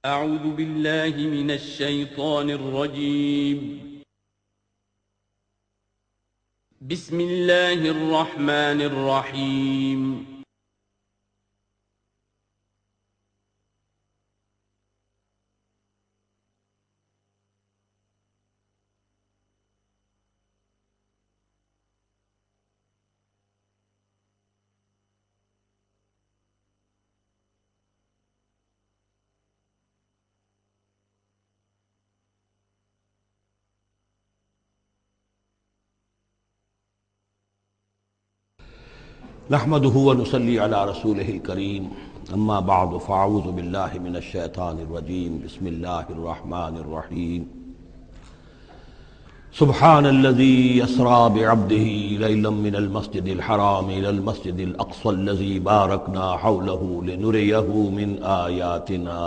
أعوذ بالله من الشيطان الرجيم. بسم الله الرحمن الرحيم. نحمده ونصلي على رسوله الكريم اما بعد فاعوذ بالله من الشيطان الرجيم بسم الله الرحمن الرحيم سبحان الذي يسرى بعبده ليلا من المسجد الحرام إلى المسجد الأقصى الذي باركنا حوله لنريه من آياتنا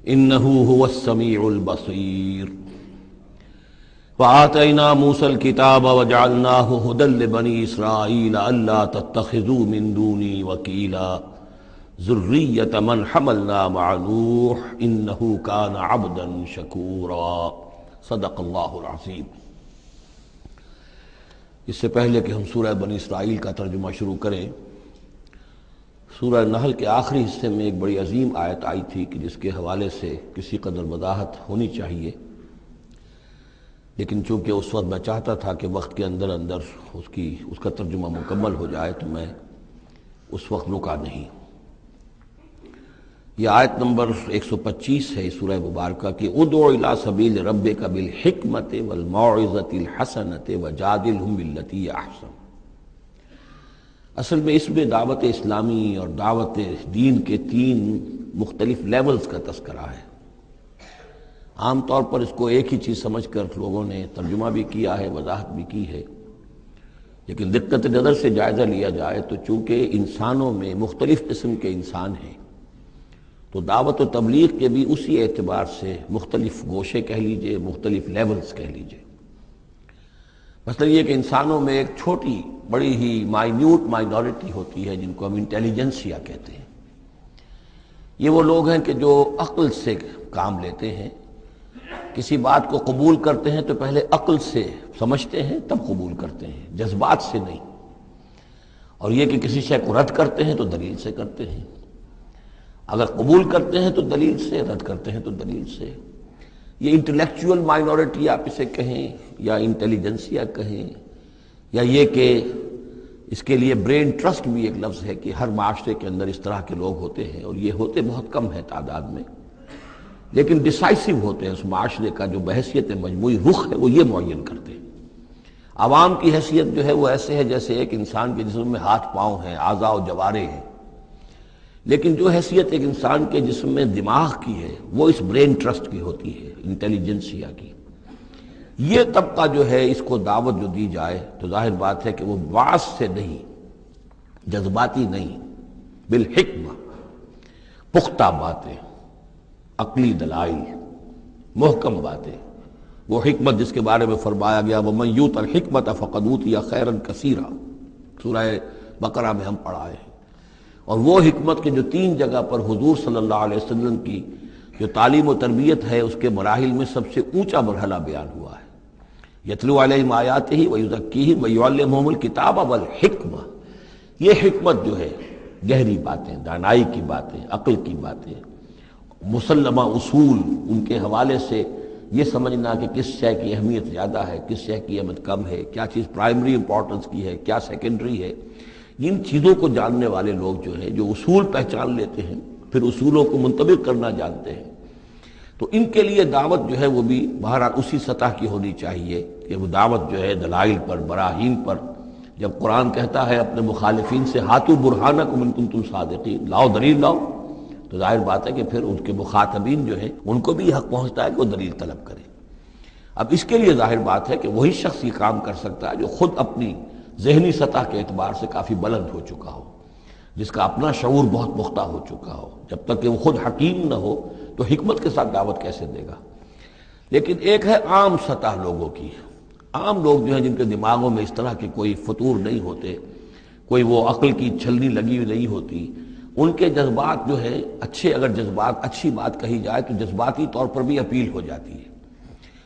إنه هو السميع البصير وآتينا موسى الكتاب وجعلناه هدى لبني إسرائيل ألا تتخذوا من دوني وكيلا ذرية من حملنا مع نوح إنه كان عبدا شكورا صدق اللہ العظیم۔ اس سے پہلے کہ ہم سورہ بنی اسرائیل کا ترجمہ شروع کریں، سورہ نحل کے آخری حصے میں ایک بڑی عظیم آیت آئی تھی کہ جس کے حوالے سے کسی قدر وضاحت ہونی چاہیے، لیکن چونکہ اس وقت میں چاہتا تھا کہ وقت کے اندر اندر اس کا ترجمہ مکمل ہو جائے تو میں اس وقت رکا نہیں۔ یہ آیت نمبر 125 ہے سورہ مبارکہ کی، ادعو الی سبیل ربک بالحکمت والموعظۃ الحسنۃ وجادلھم باللتی ہی احسن۔ اصل میں اس میں دعوت اسلامی اور دعوت دین کے 3 مختلف لیولز کا تذکرہ ہے۔ عام طور پر اس کو ایک ہی چیز سمجھ کر لوگوں نے ترجمہ بھی کیا ہے، وضاحت بھی کی ہے، لیکن دقت نظر سے جائزہ لیا جائے تو چونکہ انسانوں میں مختلف قسم کے انسان ہیں تو دعوت و تبلیغ کے بھی اسی اعتبار سے مختلف گوشے کہہ لیجئے، مختلف لیولز کہہ لیجئے۔ مثلا یہ کہ انسانوں میں ایک چھوٹی بڑی ہی مائنیوٹ مائنورٹی ہوتی ہے جن کو ہم انٹیلیجنسیا کہتے ہیں۔ یہ وہ لوگ ہیں کہ جو عقل سے کام لیتے ہیں، کسی بات کو قبول کرتے ہیں تو پہلے عقل سے سمجھتے ہیں تب قبول کرتے ہیں، جذبات سے نہیں۔ اور یہ کہ کسی شے کو رد کرتے ہیں تو دلیل سے کرتے ہیں، اگر قبول کرتے ہیں تو دلیل سے، رد کرتے ہیں تو دلیل سے۔ یہ انٹلیکچوئل مائنورٹی آپ اسے کہیں یا انٹیلیجنسیا کہیں، یا یہ کہ اس کے لیے برین ٹرسٹ بھی ایک لفظ ہے کہ ہر معاشرے کے اندر اس طرح کے لوگ ہوتے ہیں، اور یہ ہوتے بہت کم ہیں تعداد میں، لیکن ڈیسائسو ہوتے ہیں۔ اس معاشرے کا جو بحیثیت مجموعی رخ ہے وہ یہ معین کرتے ہیں۔ عوام کی حیثیت جو ہے وہ ایسے ہے جیسے ایک انسان کے جسم میں ہاتھ پاؤں ہیں، اعضاء و جوارے ہیں، لیکن جو حیثیت ایک انسان کے جسم میں دماغ کی ہے وہ اس برین ٹرسٹ کی ہوتی ہے، انٹیلیجنسیا کی۔ یہ طبقہ جو ہے اس کو دعوت جو دی جائے تو ظاہر بات ہے کہ وہ واعظ سے نہیں، جذباتی نہیں، بالحکمہ، پختہ باتیں، عقلی دلائل، محکم باتیں، وہ حکمت جس کے بارے میں فرمایا گیا وَمَن یُؤْتَ الْحِکْمَةَ فَقَدْ أُوتِیَ خَیْرًا کَثِیرًا، سورہ بقرہ میں ہم پڑھا ہے۔ اور وہ حکمت کے جو 3 جگہ پر حضور صلی اللہ علیہ وسلم کی جو تعلیم و تربیت ہے اس کے مراحل میں سب سے اونچا مرحلہ بیان ہوا ہے، یتلو علیہم آیاتہ ویزکیہم ویعلمہم الکتاب والحکمہ۔ یہ حکمت جو ہے گہری باتیں، دانائی کی باتیں، عقل کی باتیں، مسلمہ اصول، ان کے حوالے سے یہ سمجھنا کہ کس شے کی اہمیت زیادہ ہے، کس شے کی اہمیت کم ہے، کیا چیز پرائمری امپورٹنس کی ہے، کیا سیکنڈری ہے، ان چیزوں کو جاننے والے لوگ جو ہیں، جو اصول پہچان لیتے ہیں، پھر اصولوں کو منطبق کرنا جانتے ہیں، تو ان کے لیے دعوت جو ہے وہ بھی بہرحال اسی سطح کی ہونی چاہیے کہ وہ دعوت جو ہے دلائل پر، براہین پر۔ جب قرآن کہتا ہے اپنے مخالفین سے ہاتوا برہانکم ان کنتم صادقین، لاؤ دلیل لاؤ، تو ظاہر بات ہے کہ پھر ان کے مخاطبین جو ہیں ان کو بھی حق پہنچتا ہے کہ وہ دلیل طلب کریں۔ اب اس کے لیے ظاہر بات ہے کہ وہی شخص یہ کام کر سکتا ہے جو خود اپنی ذہنی سطح کے اعتبار سے کافی بلند ہو چکا ہو، جس کا اپنا شعور بہت پختہ ہو چکا ہو۔ جب تک کہ وہ خود حکیم نہ ہو تو حکمت کے ساتھ دعوت کیسے دے گا؟ لیکن ایک ہے عام سطح لوگوں کی، عام لوگ جو ہیں جن کے دماغوں میں اس طرح کے کوئی فطور نہیں ہوتے، کوئی وہ عقل کی چھلنی لگی ہوئی نہیں ہوتی، ان کے جذبات جو ہے اچھے، اگر جذبات اچھی بات کہی جائے تو جذباتی طور پر بھی اپیل ہو جاتی ہے۔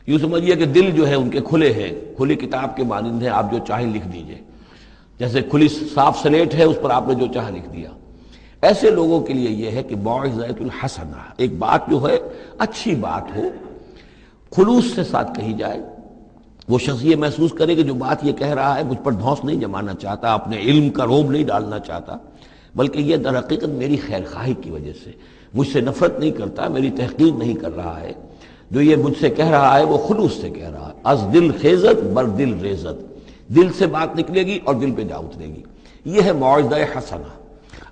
یوں سمجھیے کہ دل جو ہے ان کے کھلے ہیں، کھلی کتاب کے مانند ہیں، آپ جو چاہیں لکھ دیجئے، جیسے کھلی صاف سلیٹ ہے، اس پر آپ نے جو چاہا لکھ دیا۔ ایسے لوگوں کے لیے یہ ہے کہ موعظۃ الحسنہ، ایک بات جو ہے اچھی بات ہو، خلوص سے ساتھ کہی جائے، وہ شخص یہ محسوس کرے کہ جو بات یہ کہہ رہا ہے مجھ پر دھونس نہیں جمانا چاہتا، اپنے علم کا روب نہیں ڈالنا چاہتا، بلکہ یہ در حقیقت میری خیر خواہی کی وجہ سے، مجھ سے نفرت نہیں کرتا، میری تحقیر نہیں کر رہا ہے، جو یہ مجھ سے کہہ رہا ہے وہ خلوص سے کہہ رہا ہے۔ از دل خیزت بر دل ریزت، دل سے بات نکلے گی اور دل پہ جا اترے گی، یہ ہے موعظہ حسنہ۔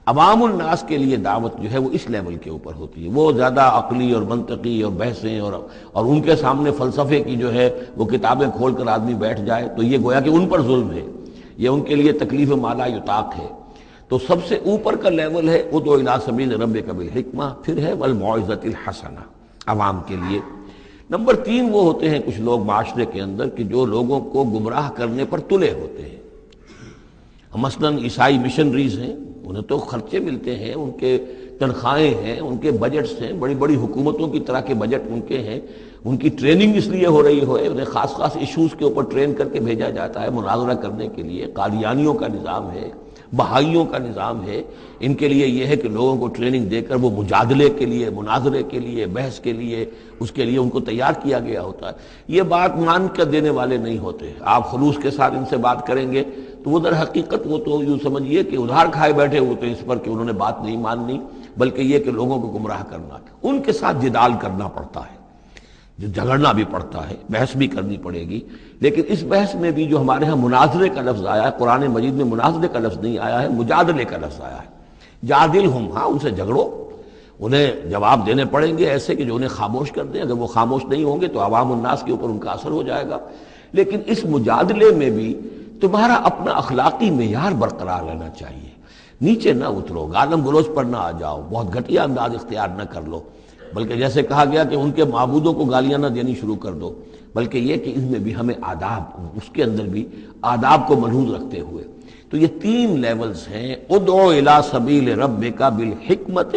عوام الناس کے لیے دعوت جو ہے وہ اس لیول کے اوپر ہوتی ہے، وہ زیادہ عقلی اور منطقی اور بحثیں اور ان کے سامنے فلسفے کی جو ہے وہ کتابیں کھول کر آدمی بیٹھ جائے تو یہ گویا کہ ان پر ظلم ہے، یہ ان کے لیے تکلیف مالا یطاق ہے۔ تو سب سے اوپر کا لیول ہے ادع الی سبیل ربک بالحکمہ، پھر ہے والموعظۃ الحسنہ عوام کے لیے۔ نمبر 3 وہ ہوتے ہیں کچھ لوگ معاشرے کے اندر کہ جو لوگوں کو گمراہ کرنے پر تلے ہوتے ہیں۔ مثلاً عیسائی مشنریز ہیں، انہیں تو خرچے ملتے ہیں، ان کے تنخواہیں ہیں، ان کے بجٹس ہیں، بڑی بڑی حکومتوں کی طرح کے بجٹ ان کے ہیں، ان کی ٹریننگ اس لیے ہو رہی ہے، انہیں خاص خاص ایشوز کے اوپر ٹرین کر کے بھیجا جاتا ہے مناظرہ کرنے کے لیے۔ قادیانیوں کا نظام ہے، بہائیوں کا نظام ہے، ان کے لیے یہ ہے کہ لوگوں کو ٹریننگ دے کر وہ مجادلے کے لیے، مناظرے کے لیے، بحث کے لیے، اس کے لیے ان کو تیار کیا گیا ہوتا ہے۔ یہ بات مان کر دینے والے نہیں ہوتے، آپ خلوص کے ساتھ ان سے بات کریں گے تو وہ در حقیقت وہ تو یوں سمجھیے کہ ادھار کھائے بیٹھے ہوتے ہیں اس پر کہ انہوں نے بات نہیں ماننی، بلکہ یہ کہ لوگوں کو گمراہ کرنا، ان کے ساتھ جدال کرنا پڑتا ہے، جو جھگڑنا بھی پڑتا ہے، بحث بھی کرنی پڑے گی۔ لیکن اس بحث میں بھی جو ہمارے ہاں مناظرے کا لفظ آیا ہے، قرآن مجید میں مناظرے کا لفظ نہیں آیا ہے، مجادلے کا لفظ آیا ہے۔ جادلہم، ہاں ان سے جھگڑو، انہیں جواب دینے پڑیں گے ایسے کہ جو انہیں خاموش کر دیں، اگر وہ خاموش نہیں ہوں گے تو عوام الناس کے اوپر ان کا اثر ہو جائے گا۔ لیکن اس مجادلے میں بھی تمہارا اپنا اخلاقی معیار برقرار رہنا چاہیے، نیچے نہ اترو، گالم گلوچ پر نہ آ جاؤ، بہت گھٹیا انداز اختیار نہ کر لو، بلکہ جیسے کہا گیا کہ ان کے معبودوں کو گالیاں نہ دینی شروع کر دو، بلکہ یہ کہ ان میں بھی ہمیں آداب، اس کے اندر بھی آداب کو ملحوظ رکھتے ہوئے۔ تو یہ 3 لیولز ہیں، ادع الی سبیل ربک بالحکمۃ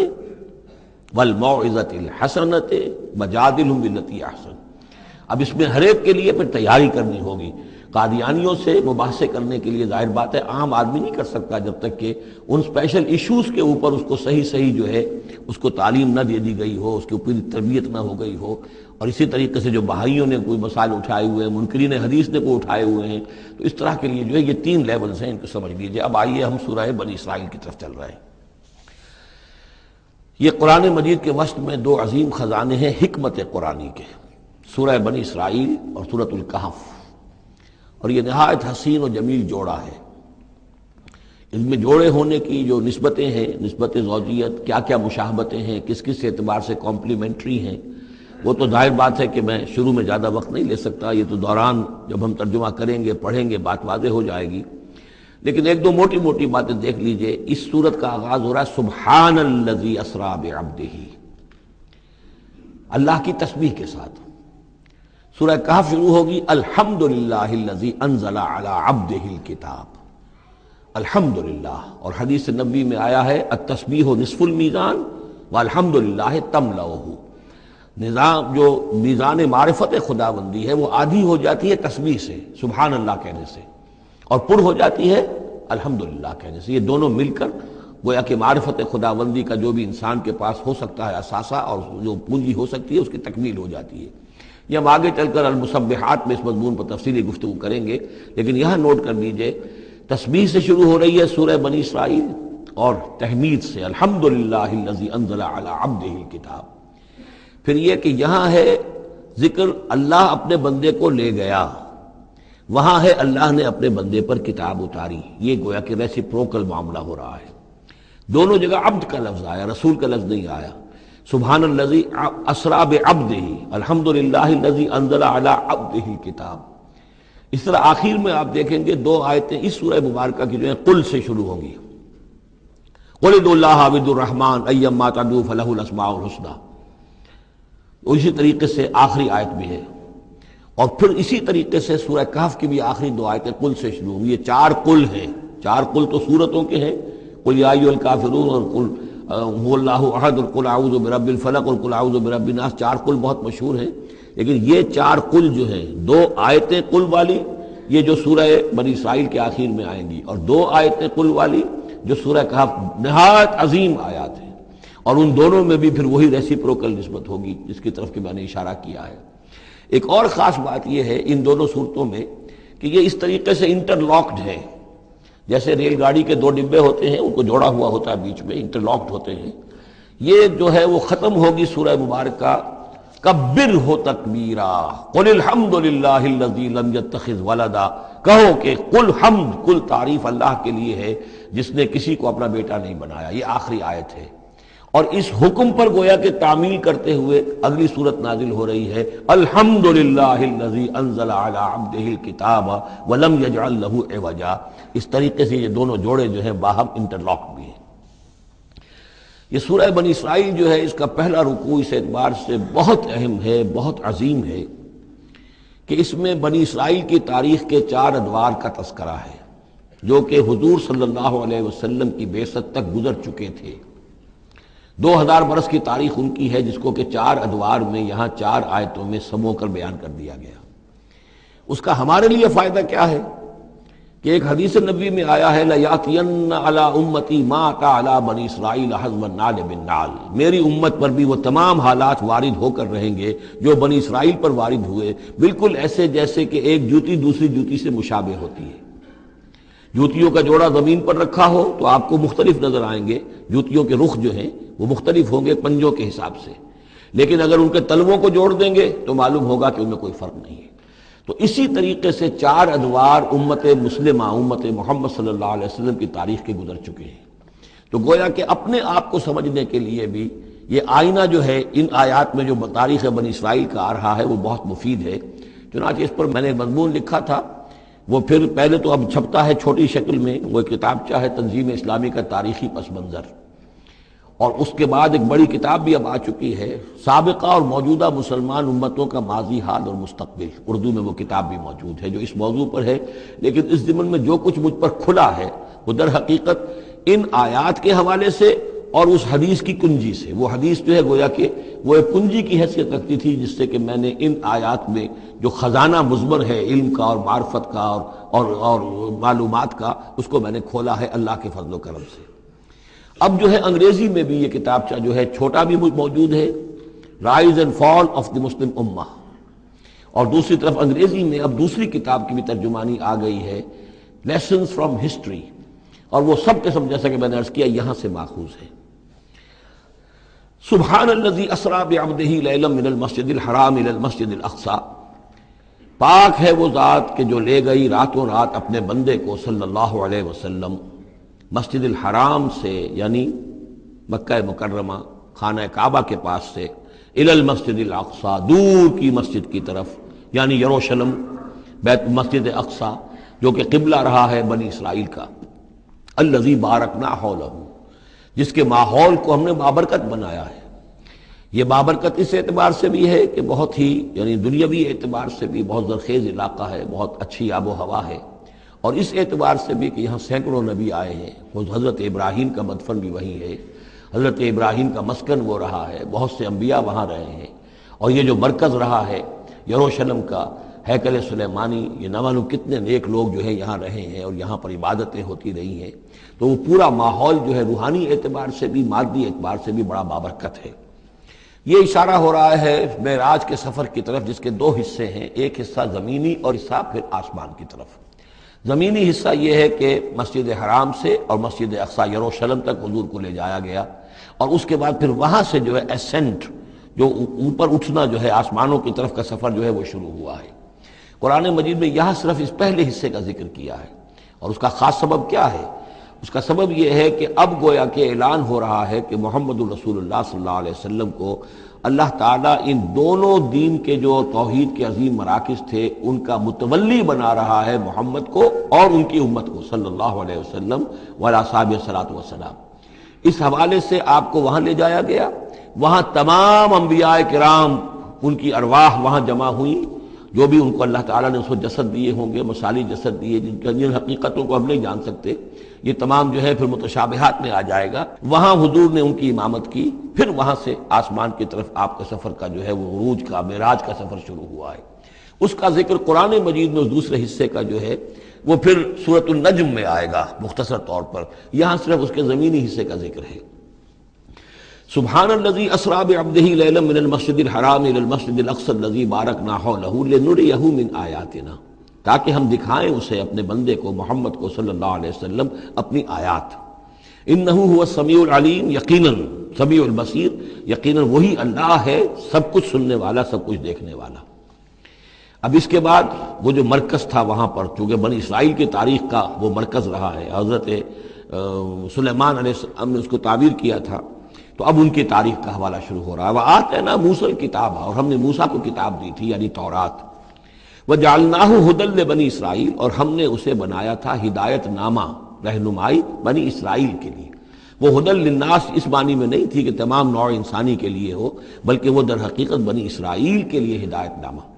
والموعظۃ الحسنۃ وجادلہم بالتی احسن۔ اب اس میں ہر ایک کے لیے پھر تیاری کرنی ہوگی۔ قادیانیوں سے مباحثے کرنے کے لیے ظاہر بات ہے عام آدمی نہیں کر سکتا جب تک کہ ان اسپیشل ایشوز کے اوپر اس کو صحیح جو ہے اس کو تعلیم نہ دے دی گئی ہو، اس کے اوپر تربیت نہ ہو گئی ہو۔ اور اسی طریقے سے جو بہائیوں نے کوئی مسائل اٹھائے ہوئے ہیں، منکرین حدیث نے کوئی اٹھائے ہوئے ہیں، تو اس طرح کے لیے جو ہے یہ 3 لیولز ہیں، ان کو سمجھ لیجیے۔ اب آئیے ہم سورہ بنی اسرائیل کی طرف چل رہے ہیں۔ یہ قرآن مجید کے وسط میں 2 عظیم خزانے ہیں حکمت قرآنی کے، سورہ بنی اسرائیل اور سورۃ الکہف، اور یہ نہایت حسین و جمیل جوڑا ہے۔ ان میں جوڑے ہونے کی جو نسبتیں ہیں، نسبت زوجیت، کیا کیا مشابہتیں ہیں، کس کس اعتبار سے کمپلیمنٹری ہیں، وہ تو ظاہر بات ہے کہ میں شروع میں زیادہ وقت نہیں لے سکتا، یہ تو دوران جب ہم ترجمہ کریں گے، پڑھیں گے، بات واضح ہو جائے گی۔ لیکن 1-2 موٹی موٹی باتیں دیکھ لیجئے۔ اس سورت کا آغاز ہو رہا ہے سبحان الذی اسریٰ بعبدہ، اللہ کی تسبیح کے ساتھ۔ سورہ کہف شروع ہوگی الحمدللہ الذی انزل علی عبدہ الکتاب، الحمدللہ، اور حدیث نبوی میں آیا ہے التسبیح نصف المیزان والحمدللہ تملؤہ، نظام جو میزان معرفت خداوندی ہے وہ آدھی ہو جاتی ہے تسبیح سے، سبحان اللہ کہنے سے، اور پر ہو جاتی ہے الحمدللہ کہنے سے۔ یہ دونوں مل کر گویا کہ معرفت خداوندی کا جو بھی انسان کے پاس ہو سکتا ہے اثاثہ اور جو پونجی ہو سکتی ہے اس کی تکمیل ہو جاتی ہے۔ یہ ہم آگے چل کر المسبحات میں اس مضمون پر تفصیلی گفتگو کریں گے، لیکن یہاں نوٹ کر لیجئے تسبیح سے شروع ہو رہی ہے سورہ بنی اسرائیل اور تحمید سے، الحمدللہ الذی انزل علی عبدہ الکتاب۔ پھر یہ کہ یہاں ہے ذکر اللہ اپنے بندے کو لے گیا، وہاں ہے اللہ نے اپنے بندے پر کتاب اتاری، یہ گویا کہ ریسیپروکل معاملہ ہو رہا ہے۔ دونوں جگہ عبد کا لفظ آیا، رسول کا لفظ نہیں آیا۔ سبحان الذی اسریٰ بعبدہ، الحمدللہ الذی انزل علی عبدہ الکتاب۔ اس طرح آخر میں آپ دیکھیں گے 2 آیتیں اس سورہ مبارکہ کی جو ہیں قل سے شروع ہوں گی، قل ادعوا اللہ او ادعوا الرحمن ایما تدعوا فلہ الاسماء الحسنی، اسی طریقے سے آخری آیت بھی ہے۔ اور پھر اسی طریقے سے سورہ کہف کی بھی آخری 2 آیتیں قل سے شروع ہوں گی۔ یہ 4 قل ہیں، 4 قل تو سورتوں کے ہیں، قل یا ایھا الکافرون اور قل هو اللہ احد اور قل اعوذ برب الفلق اور قل اعوذ برب الناس، 4 قل بہت مشہور ہیں، لیکن یہ 4 قل جو ہیں، 2 آیتیں قل والی یہ جو سورہ بنی اسرائیل کے آخر میں آئیں گی، اور 2 آیتیں قل والی جو سورہ کہف، نہایت عظیم آیات ہیں، اور ان دونوں میں بھی پھر وہی ریسیپروکل نسبت ہوگی جس کی طرف کہ میں نے اشارہ کیا ہے۔ ایک اور خاص بات یہ ہے ان دونوں صورتوں میں کہ یہ اس طریقے سے انٹرلاکڈ ہے، جیسے ریل گاڑی کے 2 ڈبے ہوتے ہیں، ان کو جوڑا ہوا ہوتا ہے بیچ میں، انٹرلاکڈ ہوتے ہیں۔ یہ جو ہے وہ ختم ہوگی سورہ مبارکہ کبر ہو تکبیرا، قل الحمد للہ الذی لم یتخذ ولدا، کہو کہ قل حمد، کل تعریف اللہ کے لیے ہے جس نے کسی کو اپنا بیٹا نہیں بنایا۔ یہ آخری آیت ہے، اور اس حکم پر گویا کہ تعمیل کرتے ہوئے اگلی صورت نازل ہو رہی ہے، الحمد للہ الذی انزل علی عبدہ الکتاب ولم یجعل لہ عوجا۔ اس طریقے سے یہ دونوں جوڑے جو ہیں باہم انٹرلاک بھی ہیں۔ یہ سورہ بنی اسرائیل جو ہے اس کا پہلا رکوع اس اعتبار سے بہت اہم ہے، بہت عظیم ہے کہ اس میں بنی اسرائیل کی تاریخ کے 4 ادوار کا تذکرہ ہے جو کہ حضور صلی اللہ علیہ وسلم کی بعثت تک گزر چکے تھے۔ 2000 برس کی تاریخ ان کی ہے، جس کو کہ 4 ادوار میں یہاں 4 آیتوں میں سمو کر بیان کر دیا گیا۔ اس کا ہمارے لیے فائدہ کیا ہے کہ ایک حدیث نبوی میں آیا ہے، لَيَأْتِيَنَّ عَلَىٰ أُمَّتِي مَا أَتَىٰ عَلَىٰ بَنِي إِسْرَائِيلَ حَزْوَ النَّعْلِ بِالنَّعْلِ، میری امت پر بھی وہ تمام حالات وارد ہو کر رہیں گے جو بنی اسرائیل پر وارد ہوئے، بالکل ایسے جیسے کہ ایک جوتی دوسری جوتی سے مشابہ ہوتی ہے۔ جوتیوں کا جوڑا زمین پر رکھا ہو تو آپ کو مختلف نظر آئیں گے، جوتیوں کے رخ جو ہیں وہ مختلف ہوں گے پنجوں کے حساب سے، لیکن اگر ان کے تلووں کو جوڑ دیں گے تو معلوم ہوگا کہ ان میں کوئی فرق نہیں ہے۔ تو اسی طریقے سے 4 ادوار امت مسلمہ، امت محمد صلی اللہ علیہ وسلم کی تاریخ کے گزر چکے ہیں۔ تو گویا کہ اپنے آپ کو سمجھنے کے لیے بھی یہ آئینہ جو ہے ان آیات میں جو تاریخ بنی اسرائیل کا آ رہا ہے وہ بہت مفید ہے۔ چنانچہ اس پر میں نے مضمون لکھا تھا، وہ پھر پہلے تو اب چھپتا ہے چھوٹی شکل میں، وہ کتابچہ ہے تنظیم اسلامی کا تاریخی پس منظر، اور اس کے بعد ایک بڑی کتاب بھی اب آ چکی ہے، سابقہ اور موجودہ مسلمان امتوں کا ماضی، حال اور مستقبل، اردو میں وہ کتاب بھی موجود ہے جو اس موضوع پر ہے۔ لیکن اس ضمن میں جو کچھ مجھ پر کھلا ہے وہ در حقیقت ان آیات کے حوالے سے اور اس حدیث کی کنجی سے، وہ حدیث جو ہے گویا کہ وہ ایک کنجی کی حیثیت رکھتی تھی جس سے کہ میں نے ان آیات میں جو خزانہ مضمر ہے علم کا اور معرفت کا اور معلومات کا، اس کو میں نے کھولا ہے اللہ کے فضل و کرم سے۔ اب جو ہے انگریزی میں بھی یہ کتابچہ جو ہے چھوٹا بھی موجود ہے، rise and fall of the Muslim امہ، اور دوسری طرف انگریزی میں اب دوسری کتاب کی بھی ترجمانی آ گئی ہے، لیسنز فرام ہسٹری، اور وہ سب کے سب جیسا کہ میں نے عرض کیا یہاں سے ماخوذ ہے۔ سبحان الذی اسریٰ بعبدہ لیلا من المسجد الحرام الی المسجد الاقصی، پاک ہے وہ ذات کہ جو لے گئی راتوں رات اپنے بندے کو صلی اللہ علیہ وسلم مسجد الحرام سے، یعنی مکہ مکرمہ خانہ کعبہ کے پاس سے، الی المسجد الاقصی، دور کی مسجد کی طرف، یعنی یروشلم، بیت مسجد اقصی جو کہ قبلہ رہا ہے بنی اسرائیل کا، الذی بارکنا حولہ، جس کے ماحول کو ہم نے بابرکت بنایا ہے۔ یہ بابرکت اس اعتبار سے بھی ہے کہ بہت ہی یعنی دنیاوی اعتبار سے بھی بہت زرخیز علاقہ ہے، بہت اچھی آب و ہوا ہے، اور اس اعتبار سے بھی کہ یہاں سینکڑوں نبی آئے ہیں، حضرت ابراہیم کا مدفن بھی وہی ہے، حضرت ابراہیم کا مسکن وہ رہا ہے، بہت سے انبیاء وہاں رہے ہیں، اور یہ جو مرکز رہا ہے یروشلم کا، ہیکل سلیمانی، یہ نہ معلوم کتنے نیک لوگ جو ہیں یہاں رہے ہیں اور یہاں پر عبادتیں ہوتی رہی ہیں، تو وہ پورا ماحول جو ہے روحانی اعتبار سے بھی مادی اعتبار سے بھی بڑا بابرکت ہے۔ یہ اشارہ ہو رہا ہے معراج کے سفر کی طرف، جس کے 2 حصے ہیں، ایک حصہ زمینی اور حصہ پھر آسمان کی طرف۔ زمینی حصہ یہ ہے کہ مسجد حرام سے اور مسجد اقصی یروشلم تک حضور کو لے جایا گیا، اور اس کے بعد پھر وہاں سے جو ہے اسینٹ، جو اوپر اٹھنا جو ہے آسمانوں کی طرف کا سفر جو ہے وہ شروع ہوا ہے۔ قرآن مجید میں یہاں صرف اس پہلے حصے کا ذکر کیا ہے، اور اس کا خاص سبب کیا ہے؟ اس کا سبب یہ ہے کہ اب گویا کہ اعلان ہو رہا ہے کہ محمد الرسول اللہ صلی اللہ علیہ وسلم کو اللہ تعالیٰ ان دونوں دین کے جو توحید کے عظیم مراکز تھے ان کا متولی بنا رہا ہے، محمد کو اور ان کی امت کو صلی اللہ علیہ وسلم وعلی اصحابہ الصلاۃ والسلام۔ اس حوالے سے آپ کو وہاں لے جایا گیا، وہاں تمام انبیاء کرام ان کی ارواح وہاں جمع ہوئیں، جو بھی ان کو اللہ تعالیٰ نے اس کو جسد دیے ہوں گے، مثالی جسد دیے جن حقیقتوں کو ہم نہیں جان سکتے، یہ تمام جو ہے پھر متشابہات میں آ جائے گا۔ وہاں حضور نے ان کی امامت کی، پھر وہاں سے آسمان کی طرف آپ کا سفر کا جو ہے وہ عروج کا، معراج کا سفر شروع ہوا ہے۔ اس کا ذکر قرآن مجید میں اس دوسرے حصے کا جو ہے وہ پھر سورۃ النجم میں آئے گا مختصر طور پر، یہاں صرف اس کے زمینی حصے کا ذکر ہے۔ سبحان الذی اسریٰ بعبدہ لیلا من المسجد الحرام الی المسجد الاقصی الذی بارکنا حولہ لنریہ من آیاتنا، تاکہ ہم دکھائیں اسے، اپنے بندے کو، محمد کو صلی اللہ علیہ وسلم، اپنی آیات۔ انہ هو السمیع العلیم، یقیناً سمیع البصیر، یقیناً وہی اللہ ہے سب کچھ سننے والا، سب کچھ دیکھنے والا۔ اب اس کے بعد وہ جو مرکز تھا وہاں پر، چونکہ بنی اسرائیل کی تاریخ کا وہ مرکز رہا ہے، حضرت سلیمان علیہ السلام نے اس کو تعبیر کیا تھا، تو اب ان کی تاریخ کا حوالہ شروع ہو رہا ہے۔ وآتینا موسیٰ الکتاب، اور ہم نے موسیٰ کو کتاب دی تھی یعنی تورات۔ وجعلناہ ھدی لبنی اسرائیل، اور ہم نے اسے بنایا تھا ہدایت نامہ، رہنمائی بنی اسرائیل کے لیے۔ وہ ھدی للناس اس معنی میں نہیں تھی کہ تمام نوع انسانی کے لیے ہو، بلکہ وہ در حقیقت بنی اسرائیل کے لیے ہدایت نامہ۔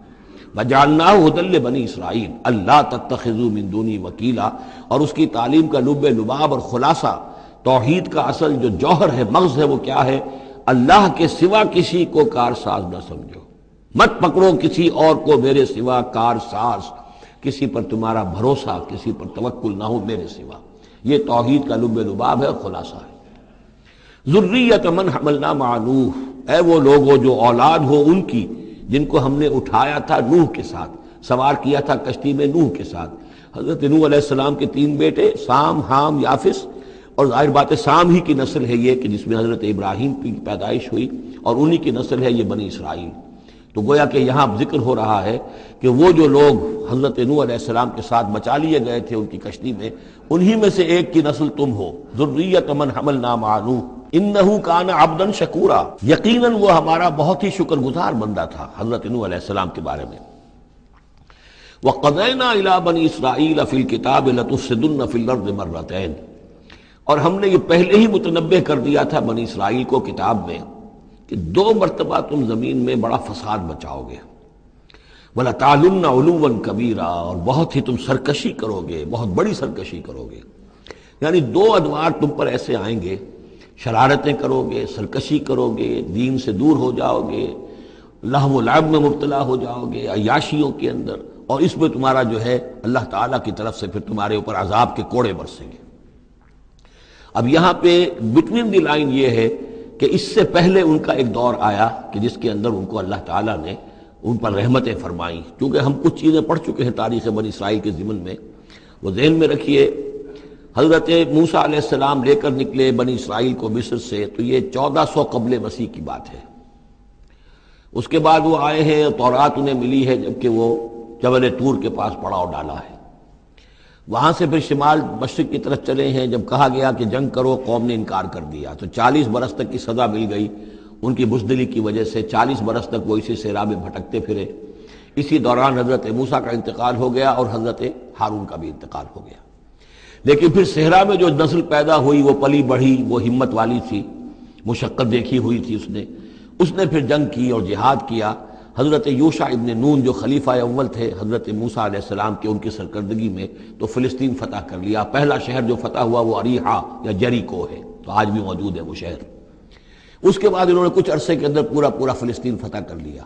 وجعلناہ ھدی لبنی اسرائیل اللہ تتخذوا من دونی وکیلا، اور اس کی تعلیم کا لب لباب اور خلاصہ، توحید کا اصل جو جوہر ہے، مغز ہے، وہ کیا ہے؟ اللہ کے سوا کسی کو کارساز نہ سمجھو، مت پکڑو کسی اور کو میرے سوا کارساز، کسی پر تمہارا بھروسہ، کسی پر توکل نہ ہو میرے سوا۔ یہ توحید کا لب لباب ہے اور خلاصہ ہے۔ ذریۃ من حملنا مع نوح، اے وہ لوگوں جو اولاد ہو ان کی جن کو ہم نے اٹھایا تھا نوح کے ساتھ، سوار کیا تھا کشتی میں نوح کے ساتھ۔ حضرت نوح علیہ السلام کے 3 بیٹے، سام، حام، یافس، اور ظاہر بات ہے سام ہی کی نسل ہے یہ کہ جس میں حضرت ابراہیم کی پیدائش ہوئی، اور انہی کی نسل ہے یہ بنی اسرائیل۔ تو گویا کہ یہاں ذکر ہو رہا ہے کہ وہ جو لوگ حضرت نوح علیہ السلام کے ساتھ بچا لیے گئے تھے ان کی کشتی میں، انہی میں سے ایک کی نسل تم ہو۔ ذریۃ من حملنا مع نوح انہ کان عبدا شکورا، یقیناً وہ ہمارا بہت ہی شکر گزار بندہ تھا حضرت نوح علیہ السلام کے بارے میں۔ وقضینا الی بنی اسرائیل فی الکتاب لتفسدن فی الارض مرتین، اور ہم نے یہ پہلے ہی متنبہ کر دیا تھا بنی اسرائیل کو کتاب میں کہ 2 مرتبہ تم زمین میں بڑا فساد مچاؤ گے، وَلَتَعْلُنَّ عُلُوًّا كَبِيرًا، اور بہت ہی تم سرکشی کرو گے، بہت بڑی سرکشی کرو گے۔ یعنی 2 ادوار تم پر ایسے آئیں گے، شرارتیں کرو گے، سرکشی کرو گے، دین سے دور ہو جاؤ گے، لہو و لعب میں مبتلا ہو جاؤ گے، عیاشیوں کے اندر، اور اس میں تمہارا جو ہے اللہ تعالیٰ کی طرف سے پھر تمہارے اوپر عذاب کے کوڑے برسیں گے۔ اب یہاں پہ بٹوین دی لائن یہ ہے کہ اس سے پہلے ان کا ایک دور آیا کہ جس کے اندر ان کو اللہ تعالیٰ نے ان پر رحمتیں فرمائیں، کیونکہ ہم کچھ چیزیں پڑھ چکے ہیں تاریخ بنی اسرائیل کے ضمن میں، وہ ذہن میں رکھیے۔ حضرت موسیٰ علیہ السلام لے کر نکلے بنی اسرائیل کو مصر سے، تو یہ 1400 قبل مسیح کی بات ہے۔ اس کے بعد وہ آئے ہیں، تورات انہیں ملی ہے جبکہ وہ جبل طور کے پاس پڑاؤ ڈالا ہے۔ وہاں سے پھر شمال مشرق کی طرف چلے ہیں، جب کہا گیا کہ جنگ کرو قوم نے انکار کر دیا، تو 40 برس تک کی سزا مل گئی ان کی بزدلی کی وجہ سے، 40 برس تک وہ اسی صحرا میں بھٹکتے پھرے۔ اسی دوران حضرت موسیٰ کا انتقال ہو گیا اور حضرت ہارون کا بھی انتقال ہو گیا۔ لیکن پھر صحرا میں جو نسل پیدا ہوئی وہ پلی بڑھی، وہ ہمت والی تھی، مشقت دیکھی ہوئی تھی اس نے پھر جنگ کی اور جہاد کیا۔ حضرت یوشع ابن نون جو خلیفہ اول تھے حضرت موسیٰ علیہ السلام کے، ان کی سرکردگی میں تو فلسطین فتح کر لیا۔ پہلا شہر جو فتح ہوا وہ اریحا یا جریکو ہے، تو آج بھی موجود ہے وہ شہر۔ اس کے بعد انہوں نے کچھ عرصے کے اندر پورا فلسطین فتح کر لیا،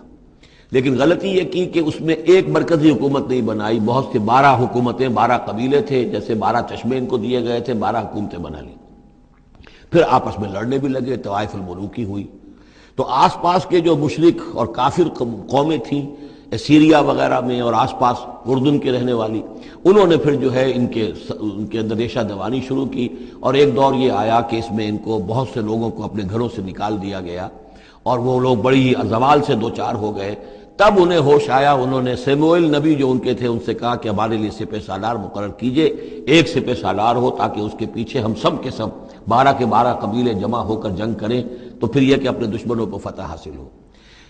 لیکن غلطی یہ کی کہ اس میں ایک مرکزی حکومت نہیں بنائی، بہت سے 12 حکومتیں، 12 قبیلے تھے، جیسے 12 چشمے ان کو دیے گئے تھے، 12 حکومتیں بنا لی۔ پھر آپس میں لڑنے بھی لگے، طوائف الملوکی ہوئی۔ تو آس پاس کے جو مشرک اور کافر قومیں تھیں سیریا وغیرہ میں اور آس پاس اردن کے رہنے والی، انہوں نے پھر جو ہے ان کے اندر ریشہ دوانی شروع کی، اور ایک دور یہ آیا کہ اس میں ان کو بہت سے لوگوں کو اپنے گھروں سے نکال دیا گیا، اور وہ لوگ بڑی زوال سے دوچار ہو گئے۔ تب انہیں ہوش آیا، انہوں نے سیموئیل نبی جو ان کے تھے ان سے کہا کہ ہمارے لیے سپہ سالار مقرر کیجئے، ایک سپہ سالار ہو تاکہ اس کے پیچھے ہم سب کے سب 12 کے 12 قبیلے جمع ہو کر جنگ کریں، تو پھر یہ کہ اپنے دشمنوں کو فتح حاصل ہو۔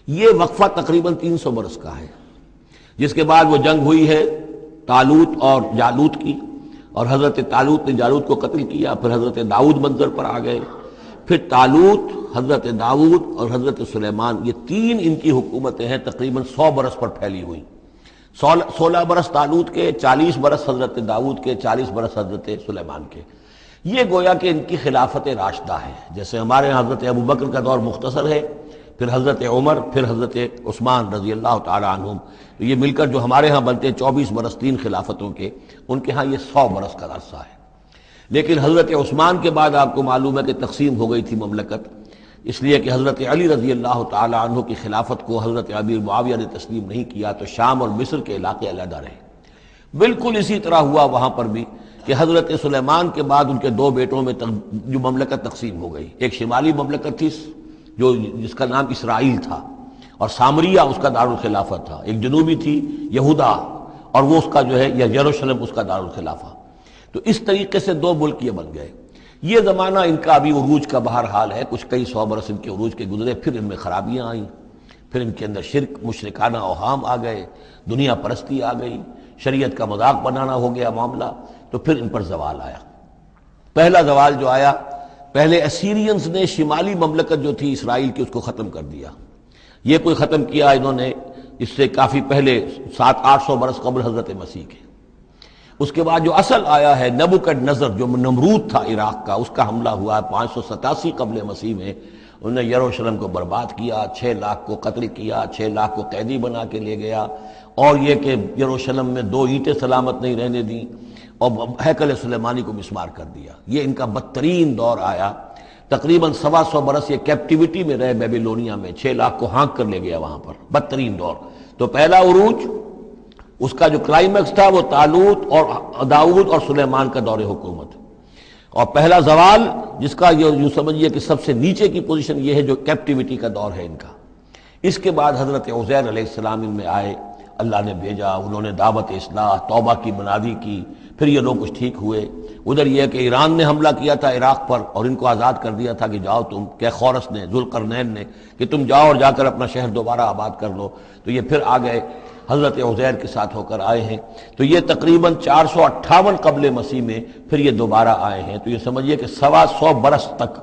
یہ وقفہ تقریباً 300 برس کا ہے، جس کے بعد وہ جنگ ہوئی ہے طالوت اور جالوت کی، اور حضرت طالوت نے جالوت کو قتل کیا۔ پھر حضرت داؤد منظر پر آ گئے، پھر طالوت، حضرت داؤد اور حضرت سلیمان، یہ 3 ان کی حکومتیں ہیں تقریباً 100 برس پر پھیلی ہوئی۔ 16 برس طالوت کے، 40 برس حضرت داؤد کے، 40 برس حضرت سلیمان کے۔ یہ گویا کہ ان کی خلافت راشدہ ہے۔ جیسے ہمارے یہاں حضرت ابوبکر کا دور مختصر ہے، پھر حضرت عمر، پھر حضرت عثمان رضی اللہ تعالی عنہم، تو یہ مل کر جو ہمارے ہاں بنتے ہیں 24 برس 3 خلافتوں کے، ان کے ہاں یہ 100 برس کا عرصہ ہے۔ لیکن حضرت عثمان کے بعد آپ کو معلوم ہے کہ تقسیم ہو گئی تھی مملکت، اس لیے کہ حضرت علی رضی اللہ تعالی عنہ کی خلافت کو حضرت امیر معاویہ نے تسلیم نہیں کیا، تو شام اور مصر کے علاقے علیحدہ رہے۔ بالکل اسی طرح ہوا وہاں پر بھی کہ حضرت سلیمان کے بعد ان کے 2 بیٹوں میں جو مملکت تقسیم ہو گئی، ایک شمالی مملکت تھی جس کا نام اسرائیل تھا اور سامریہ اس کا دارالخلافہ تھا، ایک جنوبی تھی یہودا اور وہ اس کا جو ہے یا یروشلم اس کا دارالخلافہ۔ تو اس طریقے سے 2 ملک یہ بن گئے۔ یہ زمانہ ان کا ابھی عروج کا بہرحال ہے، کچھ کئی 100 برس ان کے عروج کے گزرے، پھر ان میں خرابیاں آئیں، پھر ان کے اندر شرک، مشرکانہ اوہام آ گئے، دنیا پرستی آ گئی، شریعت کا مذاق بنانا ہو گیا معاملہ، تو پھر ان پر زوال آیا۔ پہلا زوال جو آیا، پہلے اسیرینز نے شمالی مملکت جو تھی اسرائیل کی اس کو ختم کر دیا۔ یہ کوئی ختم کیا انہوں نے اس سے کافی پہلے 700-800 برس قبل حضرت مسیح کے۔ اس کے بعد جو اصل آیا ہے نبوکڈ نظر جو نمرود تھا عراق کا، اس کا حملہ ہوا 587 قبل مسیح میں، انہوں نے یروشلم کو برباد کیا، 6 لاکھ کو قتل کیا، 6 لاکھ کو قیدی بنا کے لے گیا، اور یہ کہ یروشلم میں 2 اینٹیں سلامت نہیں رہنے دیں، اور ہیکل سلیمانی کو مسمار کر دیا۔ یہ ان کا بدترین دور آیا۔ تقریباً 125 برس یہ کیپٹیوٹی میں رہے بیبیلونیا میں، 6 لاکھ کو ہانک کر لے گیا وہاں پر، بدترین دور۔ تو پہلا عروج اس کا جو کلائمیکس تھا وہ طالوت اور داؤد اور سلیمان کا دور حکومت، اور پہلا زوال جس کا یوں سمجھیے کہ سب سے نیچے کی پوزیشن یہ ہے جو کیپٹیوٹی کا دور ہے ان کا۔ اس کے بعد حضرت عزیر علیہ السلام ان میں آئے، اللہ نے بھیجا، انہوں نے دعوت اصلاح توبہ کی منادی کی، پھر یہ لوگ کچھ ٹھیک ہوئے۔ ادھر یہ کہ ایران نے حملہ کیا تھا عراق پر اور ان کو آزاد کر دیا تھا کہ جاؤ تم، کہ خورس نے، ذوالقرنین نے، کہ تم جاؤ اور جا کر اپنا شہر دوبارہ آباد کر لو، تو یہ پھر آ گئے، حضرت عزیر کے ساتھ ہو کر آئے ہیں۔ تو یہ تقریباً 458 قبل مسیح میں پھر یہ دوبارہ آئے ہیں۔ تو یہ سمجھیے کہ 125 برس تک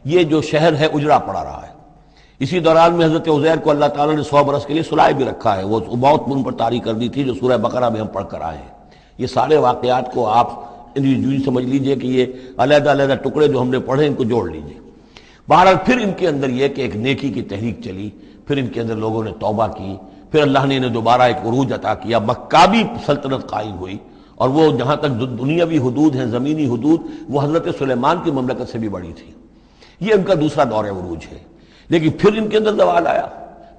یہ جو شہر ہے اجڑا پڑا رہا ہے۔ اسی دوران میں حضرت عزیر کو اللہ تعالیٰ نے 100 برس کے لیے سلائے بھی رکھا ہے، وہ موت ان پر طاری کر دی تھی جو سورہ بقرہ میں ہم پڑھ کر آئے ہیں۔ یہ سارے واقعات کو آپ سمجھ لیجئے کہ یہ علیحدہ علیحدہ ٹکڑے جو ہم نے پڑھے ان کو جوڑ لیجئے۔ بہرحال پھر ان کے اندر یہ کہ ایک نیکی کی تحریک چلی، پھر ان کے اندر لوگوں نے توبہ کی، پھر اللہ نے انہیں دوبارہ ایک عروج عطا کیا، مکابی سلطنت قائم ہوئی، اور وہ جہاں تک دنیاوی حدود ہیں، زمینی حدود، وہ حضرت سلیمان کی مملکت سے بھی بڑی تھی۔ یہ ان کا دوسرا دور عروج ہے۔ لیکن پھر ان کے اندر زوال آیا،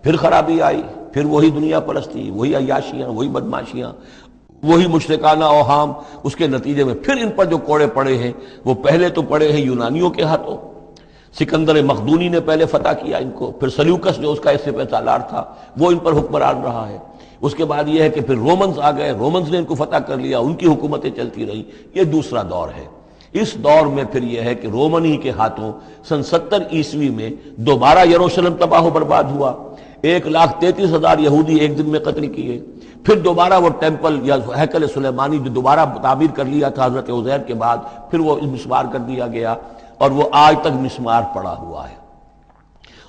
پھر خرابی آئی، پھر وہی دنیا پرستی، وہی عیاشیاں، وہی بدماشیاں، وہی مشرکانہ اوہام۔ اس کے نتیجے میں پھر ان پر جو کوڑے پڑے ہیں وہ پہلے تو پڑے ہیں یونانیوں کے ہاتھوں، سکندر مقدونی نے پہلے فتح کیا ان کو، پھر سلیوکس جو اس کا اس سے پہ سالار تھا وہ ان پر حکمران رہا ہے۔ اس کے بعد یہ ہے کہ پھر رومنز آ گئے، رومنز نے ان کو فتح کر لیا، ان کی حکومتیں چلتی رہیں۔ یہ دوسرا دور ہے۔ اس دور میں پھر یہ ہے کہ رومن ہی کے ہاتھوں سن 70 عیسوی میں دوبارہ یروشلم تباہ و برباد ہوا، 1,33,000 یہودی ایک دن میں قتل کیے، پھر دوبارہ وہ ٹیمپل یا ہیکل سلیمانی جو دوبارہ تعمیر کر لیا تھا حضرت عزیر کے بعد، پھر وہ مسمار کر دیا گیا، اور وہ آج تک مسمار پڑا ہوا ہے۔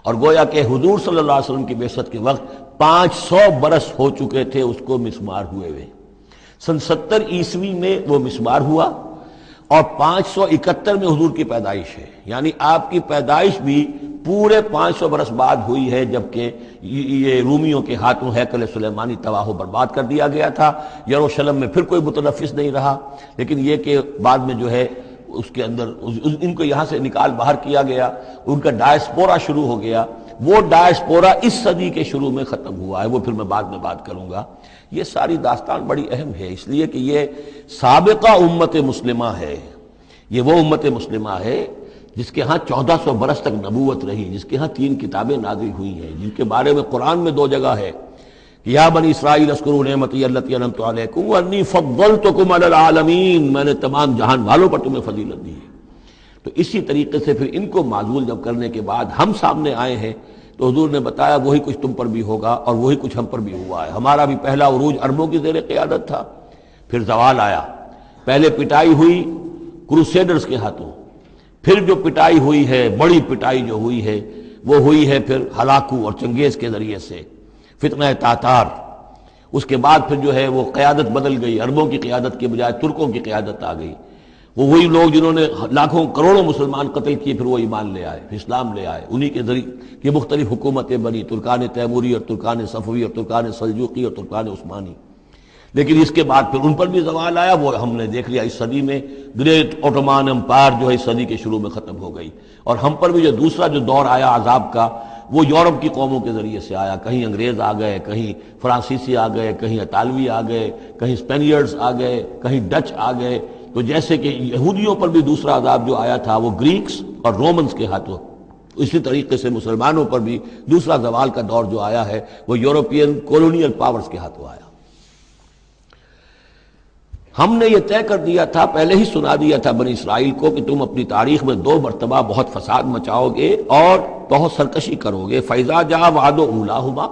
اور گویا کہ حضور صلی اللہ علیہ وسلم کی بعثت کے وقت 500 برس ہو چکے تھے اس کو مسمار ہوئے ہوئے۔ سن 70 عیسوی میں وہ مسمار ہوا، اور 571 میں حضور کی پیدائش ہے، یعنی آپ کی پیدائش بھی پورے 500 برس بعد ہوئی ہے، جبکہ یہ رومیوں کے ہاتھوں ہیکل سلیمانی تباہ و برباد کر دیا گیا تھا۔ یروشلم میں پھر کوئی متنفس نہیں رہا، لیکن یہ کہ بعد میں جو ہے اس کے اندر ان کو یہاں سے نکال باہر کیا گیا، ان کا ڈائسپورا شروع ہو گیا۔ وہ ڈائسپورا اس صدی کے شروع میں ختم ہوا ہے، وہ پھر میں بعد میں بات کروں گا۔ یہ ساری داستان بڑی اہم ہے، اس لیے کہ یہ سابقہ امت مسلمہ ہے۔ یہ وہ امت مسلمہ ہے جس کے ہاں 1400 برس تک نبوت رہی، جس کے ہاں 3 کتابیں نازل ہوئی ہیں، جن کے بارے میں قرآن میں 2 جگہ ہے کہ یا بنی اسرائیل اذکروا نعمتی التی انعمت علیکم وانی فضلتکم علی العالمین، میں نے تمام جہان والوں پر تمہیں فضیلت دی ہے۔ تو اسی طریقے سے پھر ان کو معزول جب کرنے کے بعد ہم سامنے آئے ہیں تو حضور نے بتایا وہی کچھ تم پر بھی ہوگا اور وہی کچھ ہم پر بھی ہوا ہے۔ ہمارا بھی پہلا عروج عربوں کی زیر قیادت تھا، پھر زوال آیا، پہلے پٹائی ہوئی کروسیڈرز کے ہاتھوں، پھر جو پٹائی ہوئی ہے، بڑی پٹائی جو ہوئی ہے وہ ہوئی ہے پھر ہلاکو اور چنگیز کے ذریعے سے، فتنہ تاتار۔ اس کے بعد پھر جو ہے وہ قیادت بدل گئی، عربوں کی قیادت کے بجائے ترکوں کی قیادت آ گئی. وہ وہی لوگ جنہوں نے لاکھوں کروڑوں مسلمان قتل کیے پھر وہ ایمان لے آئے، اسلام لے آئے. انہی کے ذریعے یہ مختلف حکومتیں بنی، ترکان تیموری اور ترکان صفوی اور ترکان سلجوقی اور ترکان عثمانی. لیکن اس کے بعد پھر ان پر بھی زوال آیا. وہ ہم نے دیکھ لیا اس صدی میں گریٹ اوٹومان امپائر جو ہے اس صدی کے شروع میں ختم ہو گئی. اور ہم پر بھی جو دوسرا جو دور آیا عذاب کا وہ یورپ کی قوموں کے ذریعے سے آیا. کہیں انگریز آ گئے، کہیں فرانسیسی آ گئے، کہیں اطالوی آ گئے، کہیں اسپینیئرز آ گئے، کہیں ڈچ آ گئے. تو جیسے کہ یہودیوں پر بھی دوسرا عذاب جو آیا تھا وہ گریکس اور رومنز کے ہاتھوں، اسی طریقے سے مسلمانوں پر بھی دوسرا زوال کا دور جو آیا ہے وہ یورپین کولونیل پاورز کے ہاتھوں آیا. ہم نے یہ طے کر دیا تھا، پہلے ہی سنا دیا تھا بنی اسرائیل کو کہ تم اپنی تاریخ میں 2 مرتبہ بہت فساد مچاؤ گے اور بہت سرکشی کرو گے. فَإِذَا جَاءَ وَعْدُ أُولَاهُمَا،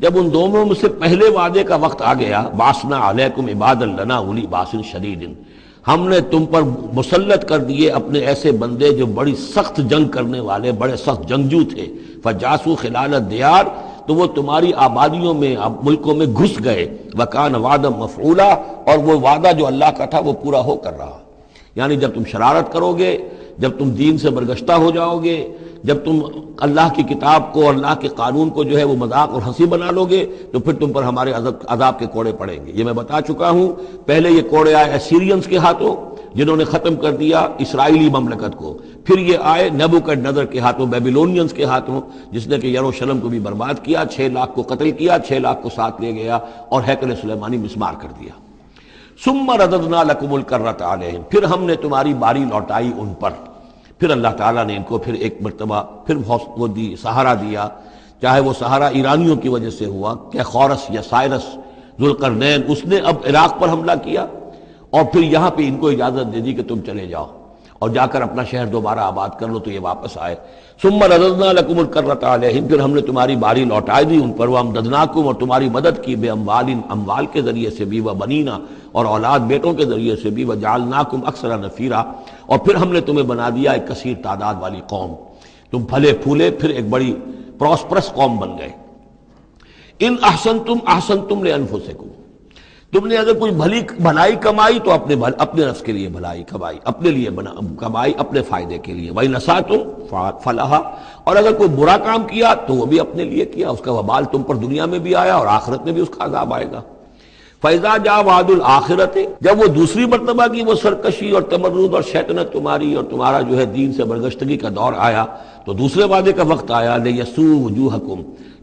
جب ان دونوں میں سے پہلے وعدے کا وقت آ گیا، بَعَثْنَا عَلَيْكُمْ عِبَادًا لَنَا أُولِي بَأْسٍ شَدِيدٍ، ہم نے تم پر مسلط کر دیے اپنے ایسے بندے جو بڑی سخت جنگ کرنے والے، بڑے سخت جنگجو تھے. فَجَاسُوا خِلَالَ الدِّيَارِ، تو وہ تمہاری آبادیوں میں، ملکوں میں گھس گئے. وَكَانَ وَعْدًا مَفْعُولًا، اور وہ وعدہ جو اللہ کا تھا وہ پورا ہو کر رہا. یعنی جب تم شرارت کرو گے، جب تم دین سے برگشتہ ہو جاؤ گے، جب تم اللہ کی کتاب کو اور اللہ کے قانون کو جو ہے وہ مذاق اور ہنسی بنا لو گے تو پھر تم پر ہمارے عذاب کے کوڑے پڑیں گے. یہ میں بتا چکا ہوں. پہلے یہ کوڑے آئے اسیرینز کے ہاتھوں جنہوں نے ختم کر دیا اسرائیلی مملکت کو. پھر یہ آئے نیبوکڈنیزر کے ہاتھوں، بیبیلونینز کے ہاتھوں، جس نے کہ یروشلم کو بھی برباد کیا، 6 لاکھ کو قتل کیا، 6 لاکھ کو ساتھ لے گیا اور ہیکل سلیمانی مسمار کر دیا. ثم رددنا لکم الکرۃ علیہم، پھر ہم نے تمہاری باری لوٹائی ان پر. پھر اللہ تعالیٰ نے ان کو پھر ایک مرتبہ پھر وہ دی، سہارا دیا. چاہے وہ سہارا ایرانیوں کی وجہ سے ہوا کہ خورس یا سائرس ذوالقرنین، اس نے اب عراق پر حملہ کیا اور پھر یہاں پہ ان کو اجازت دے دی کہ تم چلے جاؤ اور جا کر اپنا شہر دوبارہ آباد کر لو. تو یہ واپس آئے. ثم رددنا لکم الکرۃ علیہم، پھر ہم نے تمہاری باری لوٹا دی ان پر. وامددناکم، اور تمہاری مدد کی، بے اموال کے ذریعے سے بھی، وبنینا، اور اولاد بیٹوں کے ذریعے سے بھی، وجعلناکم اکثر نفیرا، اور پھر ہم نے تمہیں بنا دیا ایک کثیر تعداد والی قوم. تم پھلے پھولے پھر ایک بڑی پراسپرس قوم بن گئے. ان احسنتم احسنتم لانفسکم، تم نے اگر کوئی بھلائی کمائی تو اپنے نفس کے لیے بھلائی کمائی، اپنے لیے کمائی، اپنے فائدے کے لیے. وَإِنْ أَسَأْتُمْ فَلَهَا، اور اگر کوئی برا کام کیا تو وہ بھی اپنے لیے کیا، اس کا وبال تم پر دنیا میں بھی آیا اور آخرت میں بھی اس کا عذاب آئے گا. فَإِذَا جَاءَ وَعْدُ الْآخِرَةِ، جب وہ دوسری مرتبہ کی وہ سرکشی اور تمرد اور شیطنت تمہاری اور تمہارا جو ہے دین سے برگشتگی کا دور آیا تو دوسرے وعدے کا وقت آیا. لِيَسُوءُ وُجُوهَكُمْ،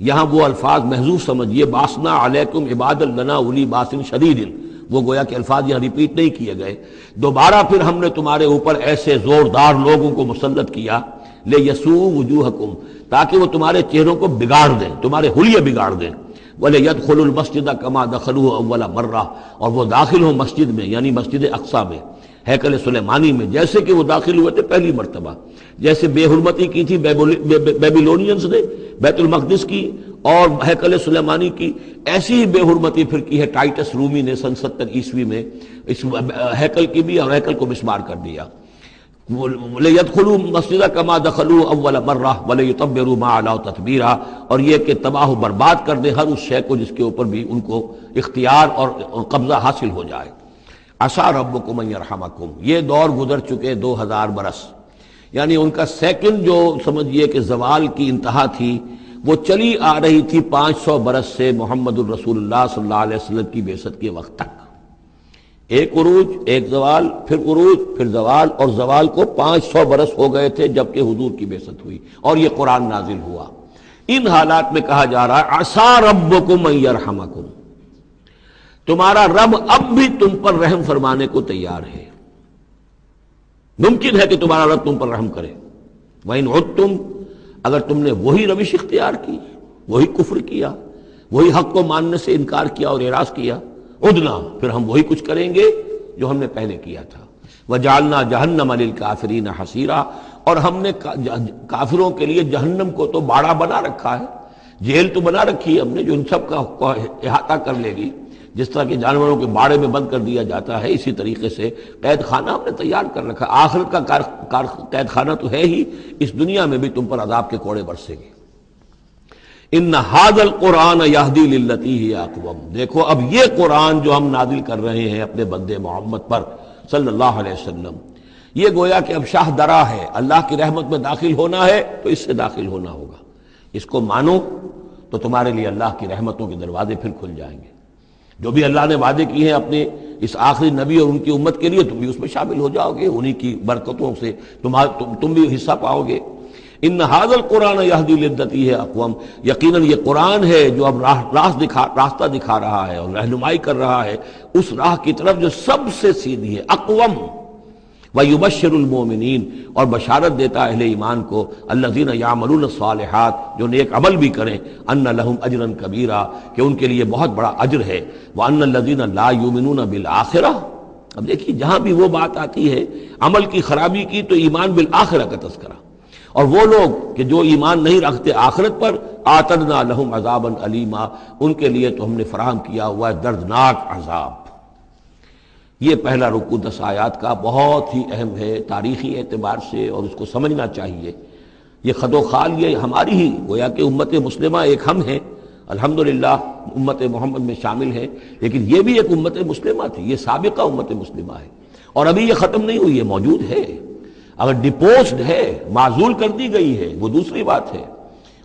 یہاں وہ الفاظ محذوف سمجھیے. بَعَثْنَا عَلَيْكُمْ عِبَادًا لَنَا أُولِي بَأْسٍ شَدِيدٍ، وہ گویا کہ الفاظ یہاں ریپیٹ نہیں کیے گئے. دوبارہ پھر ہم نے تمہارے اوپر ایسے زوردار لوگوں کو مسلط کیا. لِيَسُوءُ وُجُوهَكُمْ، تاکہ وہ تمہارے چہروں کو بگاڑ دیں، تمہارے حلیے بگاڑ دیں. وَلِيَدْخُلُوا الْمَسْجِدَ كَمَا دَخَلُوهُ أَوَّلَ مَرَّةٍ، اور وہ داخل ہوں مسجد میں، یعنی مسجد اقصیٰ میں، ہیکل سلیمانی میں، جیسے کہ وہ داخل ہوئے تھے پہلی مرتبہ. جیسے بے حرمتی کی تھی بیبیلونینز نے بیت المقدس کی اور ہیکل سلیمانی کی، ایسی ہی بے حرمتی پھر کی ہے ٹائٹس رومی نے سن 70 عیسوی میں اس ہیکل کی بھی، اور ہیکل کو مسمار کر دیا. لِيَدْخُلُوا الْمَسْجِدَ كَمَا دَخَلُوهُ أَوَّلَ مَرَّةٍ وَلِيُتَبِّرُوا مَا عَلَوْا تَتْبِيرًا، اور یہ کہ تباہ و برباد کر دیں ہر اس شے کو جس کے اوپر بھی ان کو اختیار اور قبضہ حاصل ہو جائے. عَسَىٰ رَبُّكُمْ أَن يَرْحَمَكُمْ، یہ دور گزر چکے 2000 برس، یعنی ان کا سیکنڈ جو سمجھیے کہ زوال کی انتہا تھی وہ چلی آ رہی تھی 500 برس سے محمد الرسول اللہ صلی اللہ علیہ وسلم کی بعثت کے وقت تک. ایک عروج، ایک زوال، پھر عروج، پھر زوال، اور زوال کو 500 برس ہو گئے تھے جبکہ حضور کی بعثت ہوئی اور یہ قرآن نازل ہوا. ان حالات میں کہا جا رہا ہے عسیٰ ربکم ان یرحمکم، تمہارا رب اب بھی تم پر رحم فرمانے کو تیار ہے، ممکن ہے کہ تمہارا رب تم پر رحم کرے. وَإِنْ عُدْتُمْ، اگر تم نے وہی روش اختیار کی، وہی کفر کیا، وہی حق کو ماننے سے انکار کیا اور اعراض کیا، عدنا، پھر ہم وہی کچھ کریں گے جو ہم نے پہلے کیا تھا. وَجَعَلْنَا جَهَنَّمَ لِلْكَافِرِينَ حَصِيرًا، اور ہم نے کافروں کے لیے جہنم کو تو باڑا بنا رکھا ہے، جیل تو بنا رکھی ہے ہم نے جو ان سب کا احاطہ کر لے گی. جس طرح کہ جانوروں کے باڑے میں بند کر دیا جاتا ہے، اسی طریقے سے قید خانہ ہم نے تیار کر رکھا. آخرت کا قید خانہ تو ہے ہی، اس دنیا میں بھی تم پر عذاب کے کوڑے برسیں گے. ان ھذا القرآن یہدی للتی ہی اقوم، دیکھو اب یہ قرآن جو ہم نازل کر رہے ہیں اپنے بندے محمد پر صلی اللہ علیہ وسلم، یہ گویا کہ اب شاہ درا ہے، اللہ کی رحمت میں داخل ہونا ہے تو اس سے داخل ہونا ہوگا، اس کو مانو تو تمہارے لیے اللہ کی رحمتوں کے دروازے پھر کھل جائیں گے۔ جو بھی اللہ نے وعدے کیے ہیں اپنے اس آخری نبی اور ان کی امت کے لیے، تم بھی اس میں شامل ہو جاؤ گے، انہی کی برکتوں سے تم بھی حصہ پاؤ گے۔ ان ھذا القرآن یہدی للتی ہے اقوم، یقیناً یہ قرآن ہے جو اب راستہ دکھا رہا ہے اور رہنمائی کر رہا ہے اس راہ کی طرف جو سب سے سیدھی ہے، اقوم۔ وَيُبَشِّرُ الْمُؤْمِنِينَ، اور بشارت دیتا اہل ایمان کو، الَّذِينَ يَعْمَلُونَ الصَّالِحَاتِ، جو نیک عمل بھی کریں، أَنَّ لَهُمْ أَجْرًا كَبِيرًا، کہ ان کے لیے بہت بڑا اجر ہے، وَأَنَّ الَّذِينَ لَا يُؤْمِنُونَ بِالْآخِرَةِ۔ اب دیکھیے جہاں بھی وہ بات آتی ہے عمل کی خرابی کی تو ایمان بالآخرہ کا تذکرہ، اور وہ لوگ کہ جو ایمان نہیں رکھتے آخرت پر، آتدنا لہم عذابا علیما، ان کے لیے تو ہم نے فراہم کیا ہوا ہے دردناک عذاب۔ یہ پہلا رکوع 10 آیات کا بہت ہی اہم ہے تاریخی اعتبار سے، اور اس کو سمجھنا چاہیے۔ یہ خد و خال یہ ہماری ہی گویا کہ امت مسلمہ ایک ہم ہیں، الحمدللہ امت محمد میں شامل ہے، لیکن یہ بھی ایک امت مسلمہ تھی، یہ سابقہ امت مسلمہ ہے، اور ابھی یہ ختم نہیں ہوئی ہے، موجود ہے۔ اگر ڈپوزڈ ہے، معزول کر دی گئی ہے، وہ دوسری بات ہے،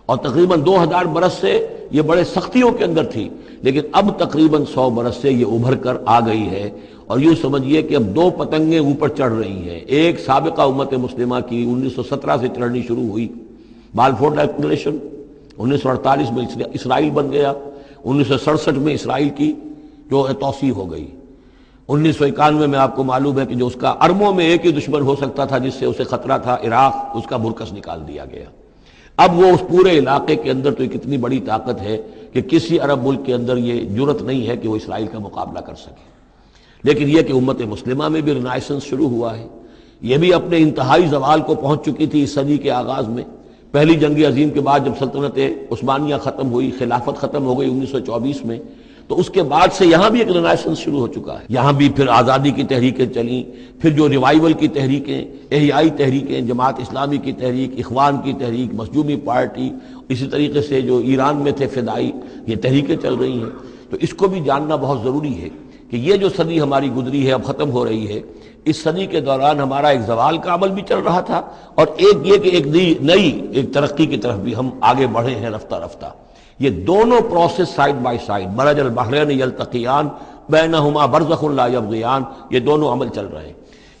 اور تقریباً 2000 برس سے یہ بڑے سختیوں کے اندر تھی، لیکن اب تقریباً 100 برس سے یہ ابھر کر آ گئی ہے، اور یوں سمجھیے کہ اب 2 پتنگیں اوپر چڑھ رہی ہیں۔ ایک سابقہ امت مسلمہ کی 1917 سے چڑھنی شروع ہوئی، بالفور ڈکلریشن، 1948 میں اسرائیل بن گیا، 1967 میں اسرائیل کی جو توسیع ہو گئی، 1991 میں آپ کو معلوم ہے کہ جو اس کا اربوں میں ایک ہی دشمن ہو سکتا تھا جس سے اسے خطرہ تھا، عراق، اس کا برکس نکال دیا گیا۔ اب وہ اس پورے علاقے کے اندر تو ایک اتنی بڑی طاقت ہے کہ کسی عرب ملک کے اندر یہ جرت نہیں ہے کہ وہ اسرائیل کا مقابلہ کر سکے۔ لیکن یہ کہ امت مسلمہ میں بھی رینائسنس شروع ہوا ہے، یہ بھی اپنے انتہائی زوال کو پہنچ چکی تھی اس صدی کے آغاز میں۔ پہلی جنگ عظیم کے بعد جب سلطنت عثمانیہ ختم ہوئی، خلافت ختم ہو گئی 1924 میں، تو اس کے بعد سے یہاں بھی ایک رینائسنس شروع ہو چکا ہے۔ یہاں بھی پھر آزادی کی تحریکیں چلیں، پھر جو ریوائیول کی تحریکیں، احیائی تحریکیں، جماعت اسلامی کی تحریک، اخوان کی تحریک، مظلومی پارٹی، اسی طریقے سے جو ایران میں تھے فدائی، یہ تحریکیں چل رہی ہیں۔ تو اس کو بھی جاننا بہت ضروری ہے کہ یہ جو صدی ہماری گزری ہے، اب ختم ہو رہی ہے، اس صدی کے دوران ہمارا ایک زوال کا عمل بھی چل رہا تھا، اور ایک یہ کہ ایک نئی ترقی کی طرف بھی ہم آگے بڑھے ہیں رفتہ رفتہ۔ یہ دونوں پروسیس سائیڈ بائی سائیڈ، مرج البحرین یلتقیان بینہما برزخ لا یبغیان، یہ دونوں عمل چل رہے ہیں۔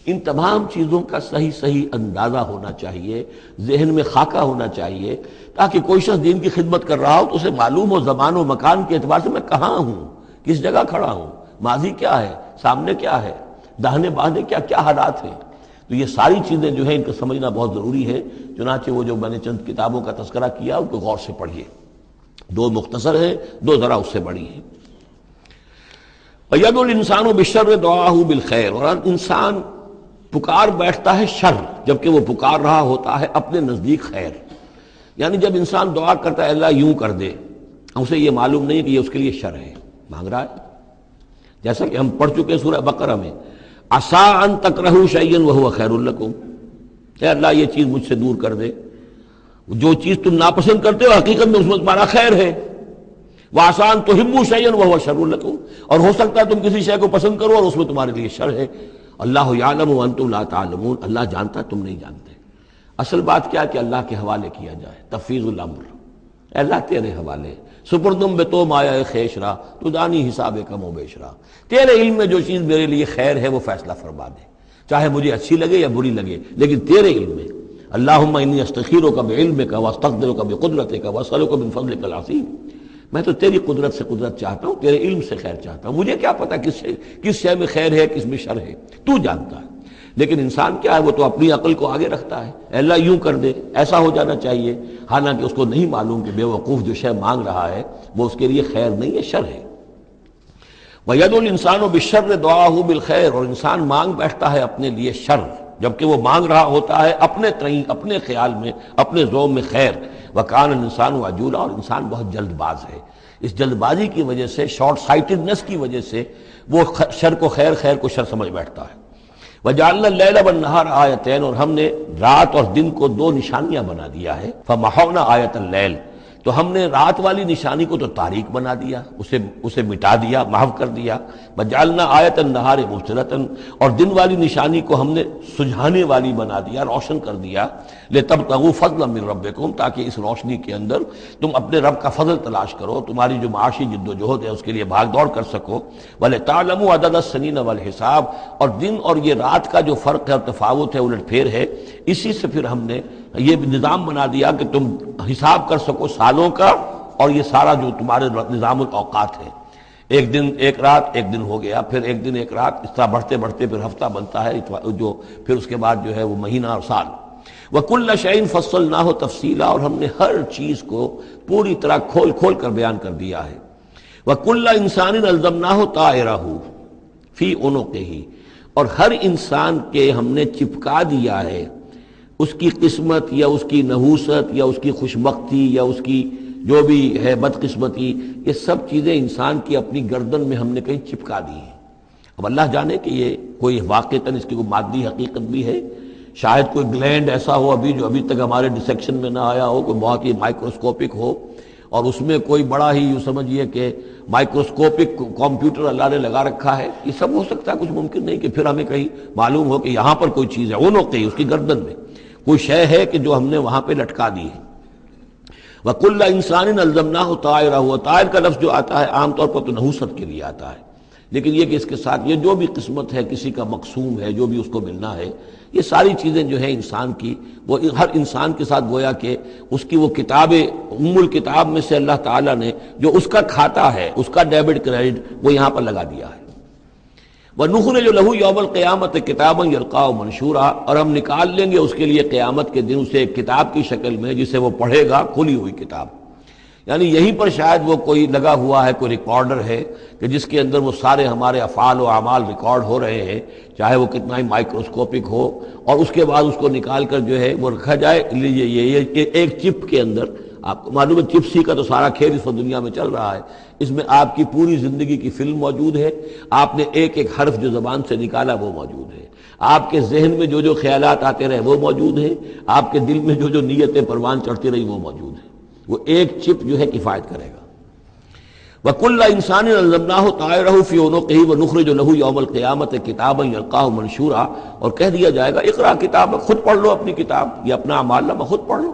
ان تمام چیزوں کا صحیح اندازہ ہونا چاہیے، ذہن میں خاکہ ہونا چاہیے، تاکہ کوئی شخص دین کی خدمت کر رہا ہو تو اسے معلوم ہو زمان و مکان کے اعتبار سے میں کہاں ہوں، کس جگہ کھڑا ہوں، ماضی کیا ہے، سامنے کیا ہے، داہنے بازے کیا حالات ہیں۔ تو یہ ساری چیزیں جو ہیں ان کو سمجھنا بہت ضروری ہے۔ چنانچہ وہ جو میں نے چند کتابوں کا تذکرہ کیا ان کو غور سے پڑھیے، 2 مختصر ہیں، 2 ذرا اس سے بڑی ہیں۔ وَيَدْعُو الْإِنسَانُ بِالشَّرِّ دُعَاءَهُ بِالْخَيْرِ، اور انسان پکار بیٹھتا ہے شر جبکہ وہ پکار رہا ہوتا ہے اپنے نزدیک خیر۔ یعنی جب انسان دعا کرتا ہے اللہ یوں کر دے، اسے یہ معلوم نہیں کہ یہ اس کے لیے شر ہے، مانگ رہا ہے۔ جیسا کہ ہم پڑھ چکے سورہ بقرہ میں، عَسَىٰ أَن تَكْرَهُوا شَيْئًا وَهُوَ خَيْرٌ لَكُمْ، اے اللہ یہ چیز مجھ سے دور کر دے، جو چیز تم ناپسند کرتے ہو حقیقت میں اس میں تمہارا خیر ہے۔ وَعَسَىٰ أَن تُحِبُّوا شَيْئًا وَهُوَ شَرٌّ لَكُمْ، اور ہو سکتا ہے تم کسی شے کو پسند کرو اور اس میں تمہارے لیے شر ہے۔ اللہ یعلم وانتم لا تعلمون، اللہ جانتا تم نہیں جانتے۔ اصل بات کیا کہ اللہ کے حوالے کیا جائے، تفویض الامر، اے اللہ تیرے حوالے، سپردم بے تو مایا خیشرا تو دانی حساب کم و بیشرا، تیرے علم میں جو چیز میرے لیے خیر ہے وہ فیصلہ فرما دے، چاہے مجھے اچھی لگے یا بری لگے، لیکن تیرے علم میں۔ اللہم انی استخیرک بعلمک واستقدرک بقدرتک واسألک من فضلک العظیم، میں تو تیری قدرت سے قدرت چاہتا ہوں، تیرے علم سے خیر چاہتا ہوں، مجھے کیا پتا کس شے میں خیر ہے کس میں شر ہے، تو جانتا ہے۔ لیکن انسان کیا ہے، وہ تو اپنی عقل کو آگے رکھتا ہے، اے اللہ یوں کر دے، ایسا ہو جانا چاہیے، حالانکہ اس کو نہیں معلوم کہ بے وقوف جو شے مانگ رہا ہے وہ اس کے لیے خیر نہیں ہے، شر ہے۔ وَيَدْعُو الْإِنسَانُ بِالشَّرِّ دُعَاءَهُ بِالْخَيْرِ، اور انسان مانگ بیٹھتا ہے اپنے لیے شر جبکہ وہ مانگ رہا ہوتا ہے اپنے تئیں، اپنے خیال میں، اپنے ذوق میں خیر۔ وَكَانَ الْإِنسَانُ عَجُولًا، اور انسان بہت جلد باز ہے، اس جلد بازی کی وجہ سے، شارٹ سائٹڈنس کی وجہ سے وہ شر کو خیر، خیر کو شر سمجھ بیٹھتا ہے۔ وَجَعَلْنَا اللَّيْلَ وَالنَّهَارَ آیَتَيْنِ، اور ہم نے رات اور دن کو 2 نشانیاں بنا دیا ہے۔ فَمَحَوْنَا آیَةَ اللَّيْلِ، تو ہم نے رات والی نشانی کو تو تاریک بنا دیا، اسے مٹا دیا، محو کر دیا. وجعلنا آیۃ النہار مبصرۃ، اور دن والی نشانی کو ہم نے سجھانے والی بنا دیا، روشن کر دیا. لتبتغوا فضلا من ربکم، تاکہ اس روشنی کے اندر تم اپنے رب کا فضل تلاش کرو، تمہاری جو معاشی جد و جہد ہے اس کے لیے بھاگ دوڑ کر سکو. ولتعلموا عدد السنین والحساب، اور دن اور یہ رات کا جو فرق ہے اور تفاوت ہے، الٹ پھیر ہے، اسی سے پھر ہم نے یہ نظام بنا دیا کہ تم حساب کر سکو سالوں کا، اور یہ سارا جو تمہارے نظام الاوقات ہے، ایک دن ایک رات ایک دن ہو گیا، پھر ایک دن ایک رات، اس طرح بڑھتے بڑھتے پھر ہفتہ بنتا ہے، جو پھر اس کے بعد جو ہے وہ مہینہ اور سال. وَكُلَّ شَيْءٍ فَصَّلْنَاهُ تَفْصِيلًا، اور ہم نے ہر چیز کو پوری طرح کھول کھول کر بیان کر دیا ہے. وَكُلَّ إِنسَانٍ أَلْزَمْنَاهُ طَائِرَهُ فِي عُنُقِهِ، اور ہر انسان کے ہم نے چپکا دیا ہے اس کی قسمت یا اس کی نحوست یا اس کی خوشبختی یا اس کی جو بھی ہے بدقسمتی، یہ سب چیزیں انسان کی اپنی گردن میں ہم نے کہیں چپکا دی ہیں. اب اللہ جانے کہ یہ کوئی واقعتاً اس کی کوئی مادی حقیقت بھی ہے، شاید کوئی گلینڈ ایسا ہو جو ابھی تک ہمارے ڈسیکشن میں نہ آیا ہو، کوئی بہت ہی مائکروسکوپک ہو، اور اس میں کوئی بڑا ہی یوں سمجھیے کہ مائکروسکوپک کمپیوٹر اللہ نے لگا رکھا ہے. یہ سب ہو سکتا ہے، کچھ ممکن نہیں کہ پھر ہمیں کہیں معلوم ہو کہ یہاں پر کوئی چیز ہے، اونوں کی اس کی گردن میں کوئی شے ہے کہ جو ہم نے وہاں پہ لٹکا دی ہے. وَكُلَّ إِنسَانٍ أَلْزَمْنَاهُ طَائِرَهُ، طائر کا لفظ جو آتا ہے عام طور پر تو نحوست کے لیے آتا ہے، لیکن یہ کہ اس کے ساتھ یہ جو بھی قسمت ہے، کسی کا مقسوم ہے، جو بھی اس کو ملنا ہے، یہ ساری چیزیں جو ہیں انسان کی، وہ ہر انسان کے ساتھ گویا کہ اس کی وہ کتاب الکتاب میں سے اللہ تعالیٰ نے جو اس کا کھاتا ہے، اس کا ڈیبٹ کریڈٹ وہ یہاں پر لگا دیا ہے. وَنُخْرِجُ لَهُ يَوْمَ الْقِيَامَةِ كِتَابًا يَلْقَاهُ مَنشُورًا، اور ہم نکال لیں گے اس کے لیے قیامت کے دن اسے ایک کتاب کی شکل میں جسے وہ پڑھے گا، کھلی ہوئی کتاب. یعنی یہیں پر شاید وہ کوئی لگا ہوا ہے، کوئی ریکارڈر ہے کہ جس کے اندر وہ سارے ہمارے افعال و اعمال ریکارڈ ہو رہے ہیں، چاہے وہ کتنا ہی مائکروسکوپک ہو، اور اس کے بعد اس کو نکال کر جو ہے وہ رکھا جائے. یہ ایک چپ کے اندر، آپ کو معلوم ہے چپسی کا تو سارا کھیل اس وقت دنیا میں چل رہا ہے، اس میں آپ کی پوری زندگی کی فلم موجود ہے، آپ نے ایک ایک حرف جو زبان سے نکالا وہ موجود ہے، آپ کے ذہن میں جو جو خیالات آتے رہے وہ موجود ہیں، آپ کے دل میں جو جو نیتیں پروان چڑھتی رہی وہ موجود ہیں. وہ ایک چپ جو ہے کفایت کرے گا. وَكُلَّ إِنسَانٍ أَلْزَمْنَاهُ طَائِرَهُ فِي عُنُقِهِ وَنُخْرِجُ لَهُ يَوْمَ الْقِيَامَةِ كِتَابًا يَلْقَاهُ مَنشُورًا، اور کہہ دیا جائے گا اقرا کتابک، خود پڑھ لو اپنی کتاب، یہ اپنا اعمال نامہ خود پڑھ لو.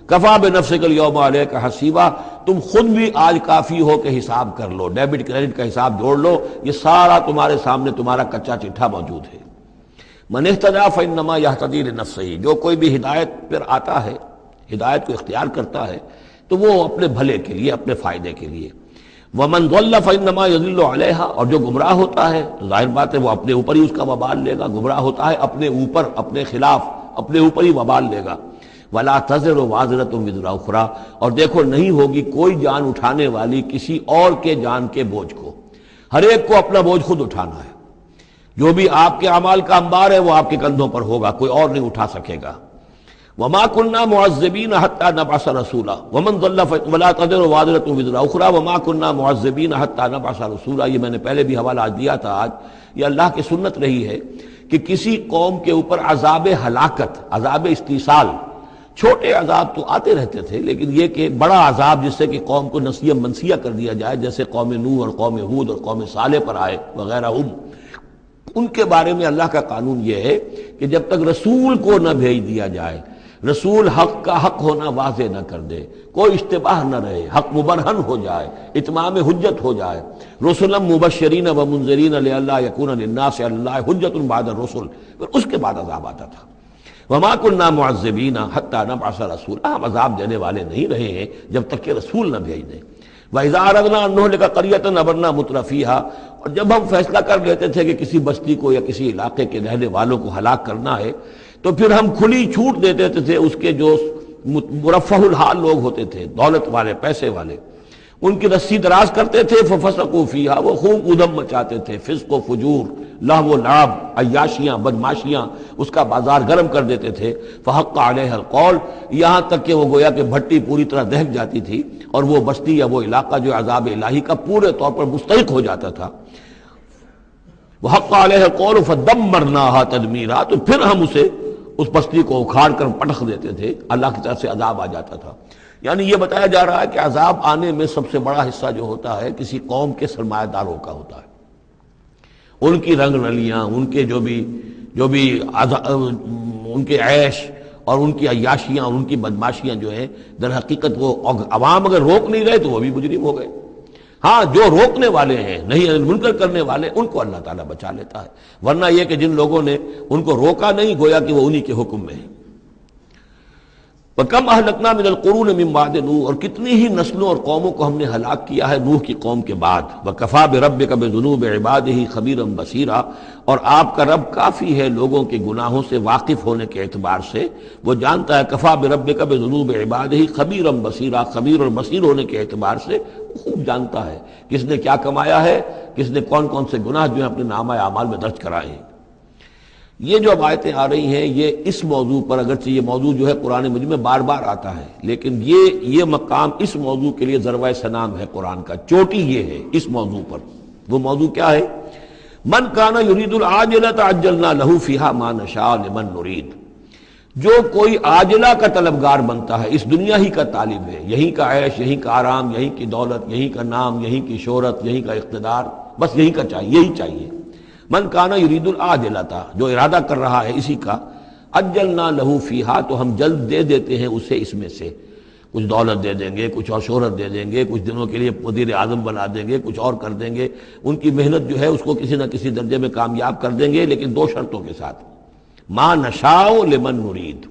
کفیٰ بنفسک اليوم علیک حسیبا، تم خود بھی آج کافی ہو کہ حساب کر لو، ڈیبٹ کریڈٹ کا حساب جوڑ لو، یہ سارا تمہارے سامنے تمہارا کچا چٹھا موجود ہے. من اہتدی فإنما یہتدی لنفسہ، جو کوئی بھی ہدایت پر آتا ہے، ہدایت کو اختیار کرتا ہے تو وہ اپنے بھلے کے لیے، اپنے فائدے کے لیے. وَمَنْ ضَلَّ فَإِنَّمَا يَضِلُّ عَلَيْهَا، اور جو گمراہ ہوتا ہے تو ظاہر بات ہے وہ اپنے اوپر ہی اس کا وبال لے گا. گمراہ ہوتا ہے اپنے اوپر، اپنے خلاف، اپنے اوپر ہی وبال لے گا. وَلَا تَزِرُ وَازِرَةٌ وِزْرَ أُخْرَىٰ، اور دیکھو نہیں ہوگی کوئی جان اٹھانے والی کسی اور کے جان کے بوجھ کو. ہر ایک کو اپنا بوجھ خود اٹھانا ہے. جو بھی آپ کے اعمال کا انبار ہے وہ آپ کے کندھوں پر ہوگا، کوئی اور نہیں اٹھا سکے گا. وما كنا معذبين حتى نبعث رسولا ومن ضل ولا تزر وازرة وزر اخرى وما كنا معذبين حتى نبعث رسولا. یہ میں نے پہلے بھی حوالہ دیا تھا. آج یہ اللہ کی سنت رہی ہے کہ کسی قوم کے اوپر عذاب ہلاکت، عذاب استیصال، چھوٹے عذاب تو آتے رہتے تھے، لیکن یہ کہ بڑا عذاب جس سے کہ قوم کو نسیہ منسیہ کر دیا جائے، جیسے قوم نوح اور قوم ہود اور قوم صالح پر آئے وغیرہ، ان کے بارے میں اللہ کا قانون یہ ہے کہ جب تک رسول کو نہ بھیج دیا جائے، رسول حق کا حق ہونا واضح نہ کر دے، کوئی اشتباہ نہ رہے، حق مبرہن ہو جائے، اتمام حجت ہو جائے. رسلا مبشرین و منذرین لئلا یکون للناس علی اللہ حجت بعد الرسل، پھر اس کے بعد عذاب آتا تھا. وما كنا معذبین حتی نبعث رسولا، ہم عذاب دینے والے نہیں رہے ہیں جب تک کہ رسول نہ بھیج دیں. وَإِذَا أَرَدْنَا أَن نُهْلِكَ قَرْيَةً أَمَرْنَا مُتْرَفِيهَا، اور جب ہم فیصلہ کر لیتے تھے کہ کسی بستی کو یا کسی علاقے کے رہنے والوں کو ہلاک کرنا ہے تو پھر ہم کھلی چھوٹ دے دیتے تھے اس کے جو مرفہ الحال لوگ ہوتے تھے، دولت والے، پیسے والے، ان کی رسی دراز کرتے تھے. فَفَسَقُوا فِيهَا، وہ خوب ادھم مچاتے تھے، فسق و فجور، لہو و لعب، عیاشیاں، بدماشیاں، اس کا بازار گرم کر دیتے تھے. فحق علیہ القول، یہاں تک کہ وہ گویا کہ بھٹی پوری طرح دہک جاتی تھی اور وہ بستی یا وہ علاقہ جو عذاب الہی کا پورے طور پر مستحق ہو جاتا تھا. وحق علیہ القول فدمرناها تدمیرا، تو پھر ہم اسے، اس بستی کو اکھاڑ کر پٹخ دیتے تھے، اللہ کی طرف سے عذاب آ جاتا تھا. یعنی یہ بتایا جا رہا ہے کہ عذاب آنے میں سب سے بڑا حصہ جو ہوتا ہے کسی قوم کے سرمایہ داروں کا ہوتا ہے، ان کی رنگ رلیاں، ان کے جو بھی ان کے عیش اور ان کی عیاشیاں اور ان کی بدماشیاں جو ہیں، در حقیقت وہ عوام اگر روک نہیں رہے تو وہ بھی مجرم ہو گئے۔ ہاں جو روکنے والے ہیں، نہیں منکر کرنے والے، ان کو اللہ تعالیٰ بچا لیتا ہے، ورنہ یہ کہ جن لوگوں نے ان کو روکا نہیں، گویا کہ وہ انہی کے حکم میں ہیں۔ وَكَمْ أَهْلَكْنَا مِنَ الْقُرُونِ مِن بَعْدِ نوح، اور کتنی ہی نسلوں اور قوموں کو ہم نے ہلاک کیا ہے نوح کی قوم کے بعد۔ وَكَفَىٰ بِرَبِّكَ بِذُنُوبِ عِبَادِهِ خَبِيرًا بَصِيرًا، اور آپ کا رب کافی ہے لوگوں کے گناہوں سے واقف ہونے کے اعتبار سے، وہ جانتا ہے۔ کفا بربک بذنوب عبادہ خبیرا بصیرا، خبیر اور بصیر ہونے کے اعتبار سے خوب جانتا ہے کس نے کیا کمایا ہے، کس نے کون کون سے گناہ جو ہیں اپنے نامہ اعمال میں درج کرائے ہیں۔ یہ جو اب آیتیں آ رہی ہیں یہ اس موضوع پر، اگرچہ یہ موضوع جو ہے قرآن مجید میں بار بار آتا ہے، لیکن یہ مقام اس موضوع کے لیے ذروہ سنام ہے قرآن کا، چوٹی یہ ہے اس موضوع پر۔ وہ موضوع کیا ہے؟ من کان یرید العاجلۃ عجلنا لہ فیہا ما نشاء لمن نرید، جو کوئی عاجلہ کا طلبگار بنتا ہے، اس دنیا ہی کا طالب ہے، یہیں کا عیش، یہیں کا آرام، یہیں کی دولت، یہیں کا نام، یہیں کی شہرت، یہیں کا اقتدار، بس یہیں کا چاہیے، یہی چاہیے۔ من کان یرید العاجلۃ، جو ارادہ کر رہا ہے اسی کا، عجلنا لہ فیہا، تو ہم جلد دے دیتے ہیں اسے اس میں سے، کچھ دولت دے دیں گے، کچھ اور شہرت دے دیں گے، کچھ دنوں کے لیے وزیر اعظم بنا دیں گے، کچھ اور کر دیں گے، ان کی محنت جو ہے اس کو کسی نہ کسی درجے میں کامیاب کر دیں گے، لیکن دو شرطوں کے ساتھ۔ ما نشاء لمن نرید،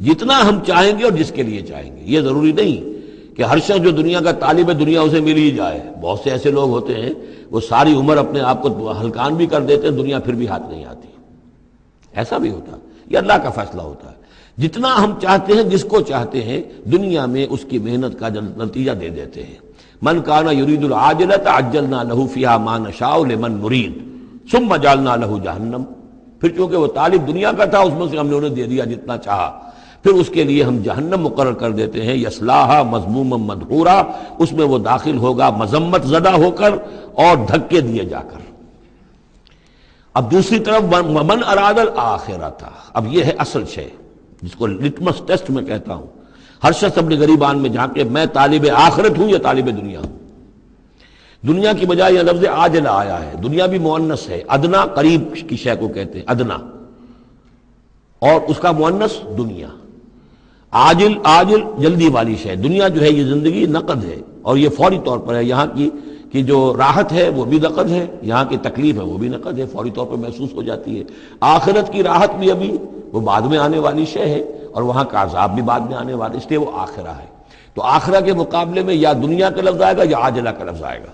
جتنا ہم چاہیں گے اور جس کے لیے چاہیں گے۔ یہ ضروری نہیں کہ ہر شخص جو دنیا کا طالب ہے دنیا اسے مل ہی جائے۔ بہت سے ایسے لوگ ہوتے ہیں وہ ساری عمر اپنے آپ کو ہلکان بھی کر دیتے ہیں، دنیا پھر بھی ہاتھ نہیں آتی، ایسا بھی ہوتا ہے۔ یہ اللہ کا فیصلہ ہوتا ہے، جتنا ہم چاہتے ہیں، جس کو چاہتے ہیں، دنیا میں اس کی محنت کا نتیجہ دے دیتے ہیں۔ من کان یرید العاجلۃ عجلنا لہ فیہا ما نشاء لمن نرید ثم جعلنا لہ جہنم، پھر چونکہ وہ طالب دنیا کا تھا اس میں سے ہم نے انہیں دے دیا جتنا چاہا، پھر اس کے لیے ہم جہنم مقرر کر دیتے ہیں، یصلاھا مذموما مدحورا، اس میں وہ داخل ہوگا مذمت زدہ ہو کر اور دھکے دیے جا کر۔ اب دوسری طرف من اراد الآخرۃ، اب یہ ہے اصل شے جس کو لٹمس ٹیسٹ میں کہتا ہوں۔ ہر شخص اپنے غریبان میں جھانکے میں طالب آخرت ہوں یا طالب دنیا ہوں۔ دنیا کی بجائے یہ لفظ عاجلہ آیا ہے، دنیا بھی مؤنث ہے، ادنا قریب کی شے کو کہتے ہیں ادنا، اور اس کا مؤنث دنیا۔ عاجل جلدی والی شے، دنیا جو ہے یہ زندگی نقد ہے اور یہ فوری طور پر ہے، یہاں کی جو راحت ہے وہ بھی نقد ہے، یہاں کی تکلیف ہے وہ بھی نقد ہے، فوری طور پر محسوس ہو جاتی ہے۔ آخرت کی راحت بھی ابھی وہ بعد میں آنے والی شے ہے، اور وہاں کا عذاب بھی بعد میں آنے والا، اس لیے وہ آخرہ ہے۔ تو آخرہ کے مقابلے میں یا دنیا کا لفظ آئے گا یا عاجلہ کا لفظ آئے گا۔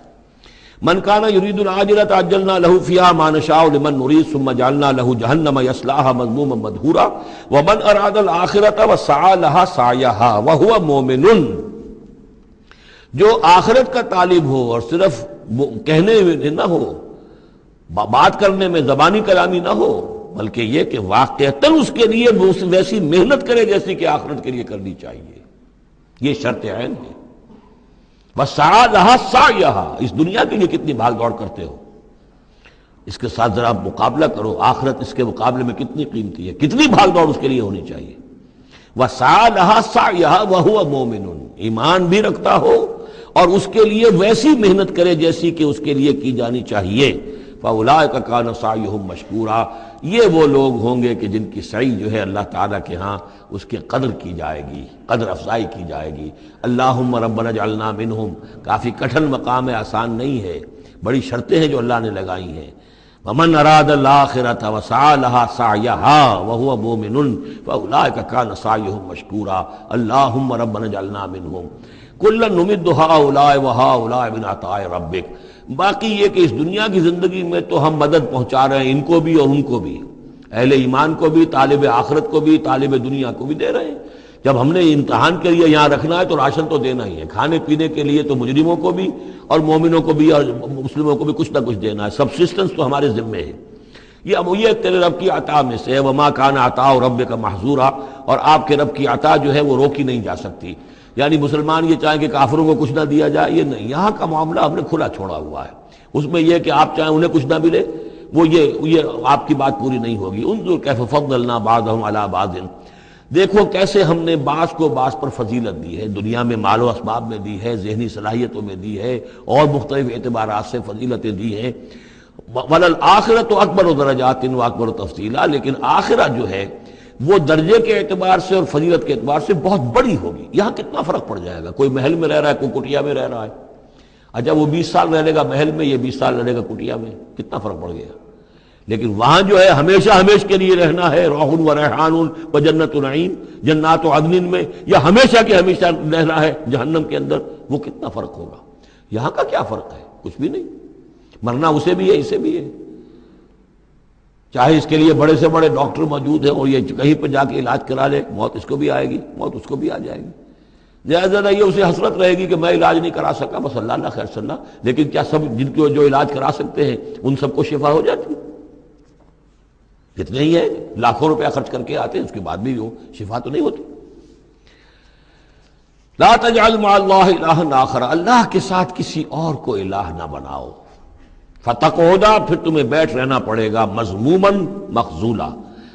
من کان یرید العاجلۃ عجلنا لہ فیہا ما نشاء لمن نرید ثم جعلنا لہ جہنم یصلاھا مذموما مدحورا ومن اراد الآخرۃ وسعی لہا سعیہا وہو مومن، جو آخرت کا طالب ہو اور صرف کہنے میں نہ ہو، بات کرنے میں زبانی کلامی نہ ہو، بلکہ یہ کہ واقعتاً اس کے لیے ویسی محنت کرے جیسی کہ آخرت کے لیے کرنی چاہیے، یہ شرط عین ہے۔ وسعی لہا سعیہا، اس دنیا کے لیے کتنی بھاگ دوڑ کرتے ہو، اس کے ساتھ ذرا مقابلہ کرو، آخرت اس کے مقابلے میں کتنی قیمتی ہے، کتنی بھاگ دوڑ اس کے لیے ہونی چاہیے۔ وسعی لہا سعیہا وہو مومن، ایمان بھی رکھتا ہو اور اس کے لیے ویسی محنت کرے جیسی کہ اس کے لیے کی جانی چاہیے۔ فاولئک کان سعیہم مشکورا، یہ وہ لوگ ہوں گے کہ جن کی سعی جو ہے اللہ تعالیٰ کے ہاں اس کی قدر کی جائے گی، قدر افزائی کی جائے گی۔ اللہم ربنا اجعلنا منہم، کافی کٹھن مقام ہے، آسان نہیں ہے، بڑی شرطیں ہیں جو اللہ نے لگائی ہیں۔ ومن اراد الآخرۃ وسعی لہا سعیہا وہو مومن فاولئک کان سعیہم مشکورا اللہم ربنا اجعلنا منہم کلا نمد ہؤلاء وہؤلاء من عطاء ربک۔ باقی یہ کہ اس دنیا کی زندگی میں تو ہم مدد پہنچا رہے ہیں ان کو بھی اور ان کو بھی، اہل ایمان کو بھی، طالب آخرت کو بھی، طالب دنیا کو بھی دے رہے ہیں۔ جب ہم نے امتحان کے لیے یہاں رکھنا ہے تو راشن تو دینا ہی ہے، کھانے پینے کے لیے تو مجرموں کو بھی اور مومنوں کو بھی اور مسلموں کو بھی کچھ نہ کچھ دینا ہے، سبسسٹنس تو ہمارے ذمے ہے۔ یہ تیرے رب کی عطا میں سے ہے، وما کان عطاء ربک محظورا، اور آپ کے رب کی عطا جو ہے وہ روکی نہیں جا سکتی۔ یعنی مسلمان یہ چاہیں کہ کافروں کو کچھ نہ دیا جائے، یہ نہیں، یہاں کا معاملہ ہم نے کھلا چھوڑا ہوا ہے، اس میں یہ کہ آپ چاہیں انہیں کچھ نہ ملے، وہ یہ آپ کی بات پوری نہیں ہوگی۔ انظر کیف فضلنا بعضهم علی بعض، دیکھو کیسے ہم نے بعض کو بعض پر فضیلت دی ہے، دنیا میں مال و اسباب میں دی ہے، ذہنی صلاحیتوں میں دی ہے، اور مختلف اعتبارات سے فضیلتیں دی ہیں۔ وَلَلْآخِرَةُ أَكْبَرُ دَرَجَاتٍ وَأَكْبَرُ تَفْضِيلًا، لیکن آخرہ جو ہے وہ درجے کے اعتبار سے اور فضیلت کے اعتبار سے بہت بڑی ہوگی۔ یہاں کتنا فرق پڑ جائے گا، کوئی محل میں رہ رہا ہے، کوئی کٹیا میں رہ رہا ہے۔ اچھا وہ 20 سال رہ لے گا محل میں، یہ 20 سال رہے گا کٹیا میں، کتنا فرق پڑ گیا۔ لیکن وہاں جو ہے ہمیشہ ہمیشہ کے لیے رہنا ہے، روح و ریحان و جنت نعیم، جنات و عدن میں، یا ہمیشہ کے ہمیشہ رہنا ہے جہنم کے اندر، وہ کتنا فرق ہوگا۔ یہاں کا کیا فرق ہے؟ کچھ بھی نہیں، مرنا اسے بھی ہے اسے بھی ہے، چاہے اس کے لیے بڑے سے بڑے ڈاکٹر موجود ہیں اور یہ کہیں پہ جا کے علاج کرا لے، موت اس کو بھی آئے گی، موت اس کو بھی آ جائے گی۔ زیادہ نہیں اسے حسرت رہے گی کہ میں علاج نہیں کرا سکا، بس اللہ اللہ خیر صلی اللہ، لیکن کیا سب جن کو جو علاج کرا سکتے ہیں ان سب کو شفا ہو جاتی؟ کتنے ہی ہیں لاکھوں روپیہ خرچ کر کے آتے ہیں، اس کے بعد بھی وہ شفا تو نہیں ہوتی۔ لا تجعل مع اللہ الہا آخر، اللہ کے ساتھ کسی اور کو الہ نہ بناؤ۔ فتقعدا، پھر تمہیں بیٹھ رہنا پڑے گا مذموما مخذولا،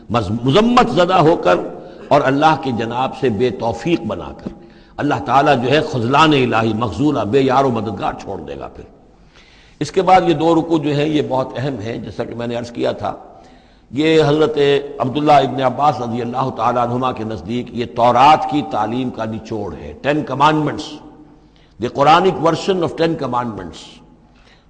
مذمت زدہ ہو کر اور اللہ کی جناب سے بے توفیق بنا کر۔ اللہ تعالیٰ جو ہے خذلان الہی، مخذولا، بے یار و مددگار چھوڑ دے گا۔ پھر اس کے بعد یہ 2 رکوع جو ہیں یہ بہت اہم ہیں، جیسا کہ میں نے عرض کیا تھا، یہ حضرت عبداللہ ابن عباس رضی اللہ تعالیٰ عنہما کے نزدیک یہ تورات کی تعلیم کا نچوڑ ہے، 10 commandments, the Quranic version of 10 commandments.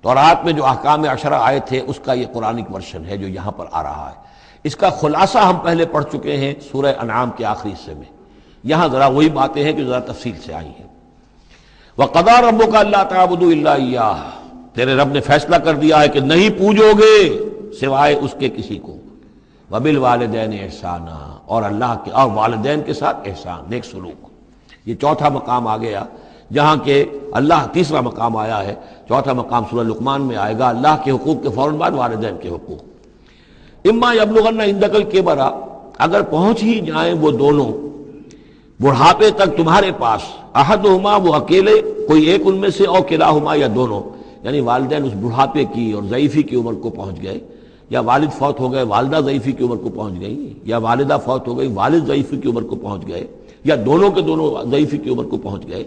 تورات میں جو احکام 10 آئے تھے اس کا یہ قرآنک ورژن ہے جو یہاں پر آ رہا ہے۔ اس کا خلاصہ ہم پہلے پڑھ چکے ہیں سورہ انعام کے آخری حصے میں، یہاں ذرا وہی باتیں ہیں کہ ذرا تفصیل سے آئی ہیں۔ وَقَضَىٰ رَبُّكَ أَلَّا تَعْبُدُوا إِلَّا إِيَّاهُ، تیرے رب نے فیصلہ کر دیا ہے کہ نہیں پوجو گے سوائے اس کے کسی کو۔ وَبِالْوَالِدَيْنِ إِحْسَانًا، اور اللہ کے اور والدین کے ساتھ احسان، نیک سلوک۔ یہ چوتھا مقام آ گیا، جہاں کہ اللہ، تیسرا مقام آیا ہے، چوتھا مقام سورہ لقمان میں آئے گا، اللہ کے حقوق کے فوراً بعد والدین کے حقوق۔ اما یبلغن عندک الکبر، اگر پہنچ ہی جائیں وہ دونوں بڑھاپے تک تمہارے پاس، احدہما، وہ اکیلے، کوئی ایک ان میں سے، او کلاہما، یا دونوں، یعنی والدین اس بڑھاپے کی اور ضعیفی کی عمر کو پہنچ گئے، یا والد فوت ہو گئے والدہ ضعیفی کی عمر کو پہنچ گئی، یا والدہ فوت ہو گئی والد ضعیفی کی عمر کو پہنچ گئے، یا دونوں کے دونوں ضعیفی کی عمر کو پہنچ گئے۔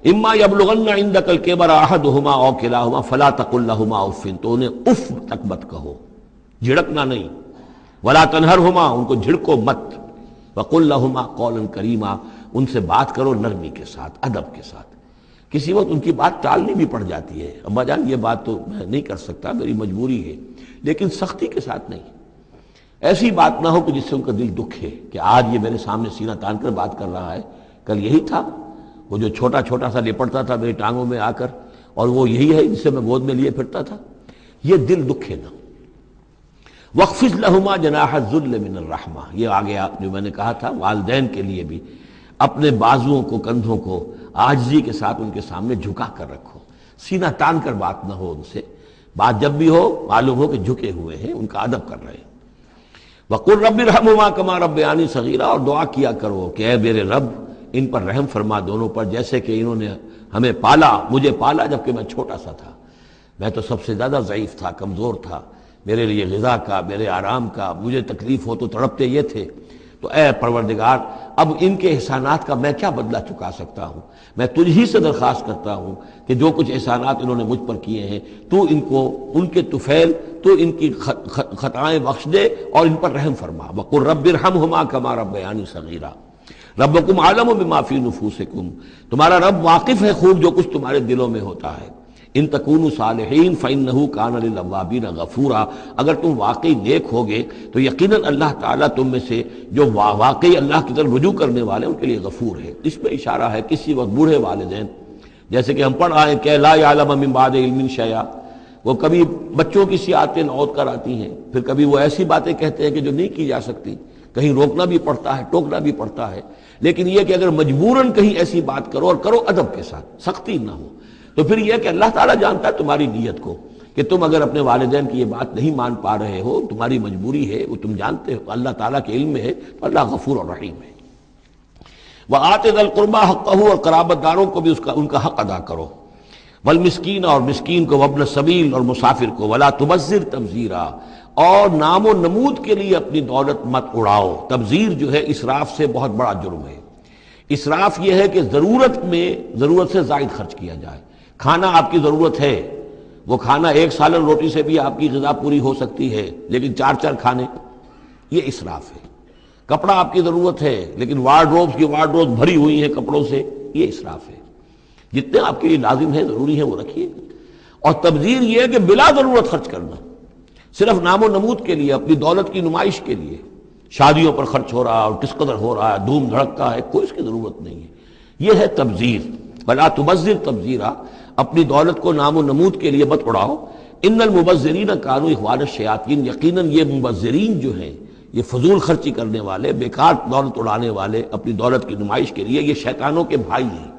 اما یبلغن عندک الکبر احدہما او کلاہما فلا تقل لہما اف، تو انہیں اف تک مت کہو، جھڑکنا نہیں، ولا تنہرہما، ان کو جھڑکو مت، وقل لہما قولا کریما، ان سے بات کرو نرمی کے ساتھ، ادب کے ساتھ۔ کسی وقت ان کی بات ٹالنی بھی پڑ جاتی ہے، ابا جان یہ بات تو میں نہیں کر سکتا، میری مجبوری ہے، لیکن سختی کے ساتھ نہیں۔ ایسی بات نہ ہو کہ جس سے ان کا دل دکھے کہ آج یہ میرے سامنے سینہ تان کر بات کر رہا ہے، کل یہی تھا وہ جو چھوٹا چھوٹا سا لپٹتا تھا میری ٹانگوں میں آ کر، اور وہ یہی ہے جسے میں گود میں لیے پھرتا تھا، یہ دل دکھے نہ۔ وَاخْفِضْ لَهُمَا جَنَاحَ الذُّلِّ مِنَ الرَّحْمَةِ، یہ آگے آپ جو میں نے کہا تھا والدین کے لیے بھی اپنے بازوؤں کو، کندھوں کو عاجزی کے ساتھ ان کے سامنے جھکا کر رکھو، سینہ تان کر بات نہ ہو ان سے، بات جب بھی ہو معلوم ہو کہ جھکے ہوئے ہیں، ان کا ادب کر رہے ہیں۔ وَقُلْ رَبِّ ارْحَمْهُمَا كَمَا رَبَّيَانِي صَغِيرًا، اور دعا کیا کرو کہ اے میرے رب ان پر رحم فرما دونوں پر، جیسے کہ انہوں نے ہمیں پالا، مجھے پالا جبکہ میں چھوٹا سا تھا، میں تو سب سے زیادہ ضعیف تھا، کمزور تھا، میرے لیے غذا کا، میرے آرام کا، مجھے تکلیف ہو تو تڑپتے یہ تھے، تو اے پروردگار اب ان کے احسانات کا میں کیا بدلہ چکا سکتا ہوں، میں تجھ ہی سے درخواست کرتا ہوں کہ جو کچھ احسانات انہوں نے مجھ پر کیے ہیں تو ان کو، ان کے طفیل، تو ان کی خطائیں بخش دے اور ان پر رحم فرما۔ وَقُلْ رَبِّ ارْحَمْهُمَا كَمَا رَبَّيَانِي صَغِيرًا رَبُّكُمْ أَعْلَمُ بِمَا فِي نُفُوسِكُمْ، تمہارا رب واقف ہے خوب جو کچھ تمہارے دلوں میں ہوتا ہے۔ ان تکونوا صالحین فإنہ کان للأوابین غفورا، اگر تم واقعی نیک ہوگے تو یقیناً اللہ تعالیٰ تم میں سے جو واقعی اللہ کی طرف رجوع کرنے والے ان کے لیے غفور ہے۔ اس میں اشارہ ہے کسی وقت بوڑھے والدین، جیسے کہ ہم پڑھ رہے ہیں کہ لا یعلم من بعد علم شیئا، وہ کبھی بچوں کی سی عادتیں نوت کر آتی ہیں، پھر کبھی وہ ایسی باتیں کہتے ہیں کہ جو نہیں کی جا سکتی، کہیں روکنا بھی پڑتا ہے، ٹوکنا بھی پڑتا ہے، لیکن یہ کہ اگر مجبوراً کہیں ایسی بات کرو اور کرو ادب کے ساتھ، سختی نہ ہو، تو پھر یہ کہ اللہ تعالیٰ جانتا ہے تمہاری نیت کو، کہ تم اگر اپنے والدین کی یہ بات نہیں مان پا رہے ہو، تمہاری مجبوری ہے، وہ تم جانتے ہو، اللہ تعالیٰ کے علم میں ہے، تو اللہ غفور اور رحیم ہے۔ وَآتِ ذَا الْقُرْبَىٰ حَقَّهُ، اور قرابت داروں کو بھی ان کا حق ادا کرو، والمسکین، اور مسکین کو، وابن السبیل، اور مسافر کو، ولا تبذر تبذیرا، اور نام و نمود کے لیے اپنی دولت مت اڑاؤ۔ تبذیر جو ہے اسراف سے بہت بڑا جرم ہے۔ اسراف یہ ہے کہ ضرورت میں ضرورت سے زائد خرچ کیا جائے۔ کھانا آپ کی ضرورت ہے، وہ کھانا ایک سالن روٹی سے بھی آپ کی غذا پوری ہو سکتی ہے، لیکن 4 کھانے، یہ اسراف ہے۔ کپڑا آپ کی ضرورت ہے لیکن وارڈروب بھری ہوئی ہیں کپڑوں سے، یہ اسراف ہے۔ جتنے آپ کے لیے لازم ہے، ضروری ہے، وہ رکھیے۔ اور تبذیر یہ ہے کہ بلا ضرورت خرچ کرنا، صرف نام و نمود کے لیے، اپنی دولت کی نمائش کے لیے، شادیوں پر خرچ ہو رہا ہے اور کس قدر ہو رہا ہے، دھوم دھڑکتا ہے، کوئی اس کی ضرورت نہیں ہے۔ یہ ہے تبذیر۔ بلا تبذر تبذیرا، اپنی دولت کو نام و نمود کے لیے مت اڑاؤ۔ ان المبذرین کانوا اخوان الشیاطین، یقیناً یہ مبذرین جو ہیں، یہ فضول خرچی کرنے والے، بیکار دولت اڑانے والے اپنی دولت کی نمائش کے لیے، یہ شیطانوں کے بھائی ہیں۔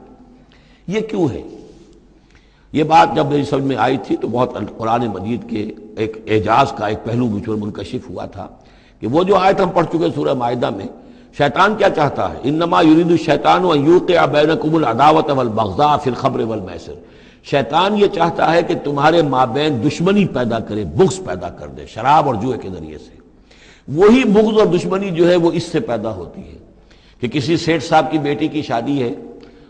یہ کیوں ہے؟ یہ بات جب میری سمجھ میں آئی تھی تو بہت قرآن مجید کے ایک اعجاز کا ایک پہلو مجھ پر منکشف ہوا تھا کہ وہ جو آیت ہم پڑھ چکے سورہ مائدہ میں، شیطان کیا چاہتا ہے؟ انما یرید الشیطان ان یوقع بینکم العداوۃ والبغضاء فی الخمر والمیسر۔ شیطان یہ چاہتا ہے کہ تمہارے مابین دشمنی پیدا کرے، بغض پیدا کر دے شراب اور جوئے کے ذریعے سے۔ وہی بغض اور دشمنی جو ہے وہ اس سے پیدا ہوتی ہے کہ کسی سیٹھ صاحب کی بیٹی کی شادی ہے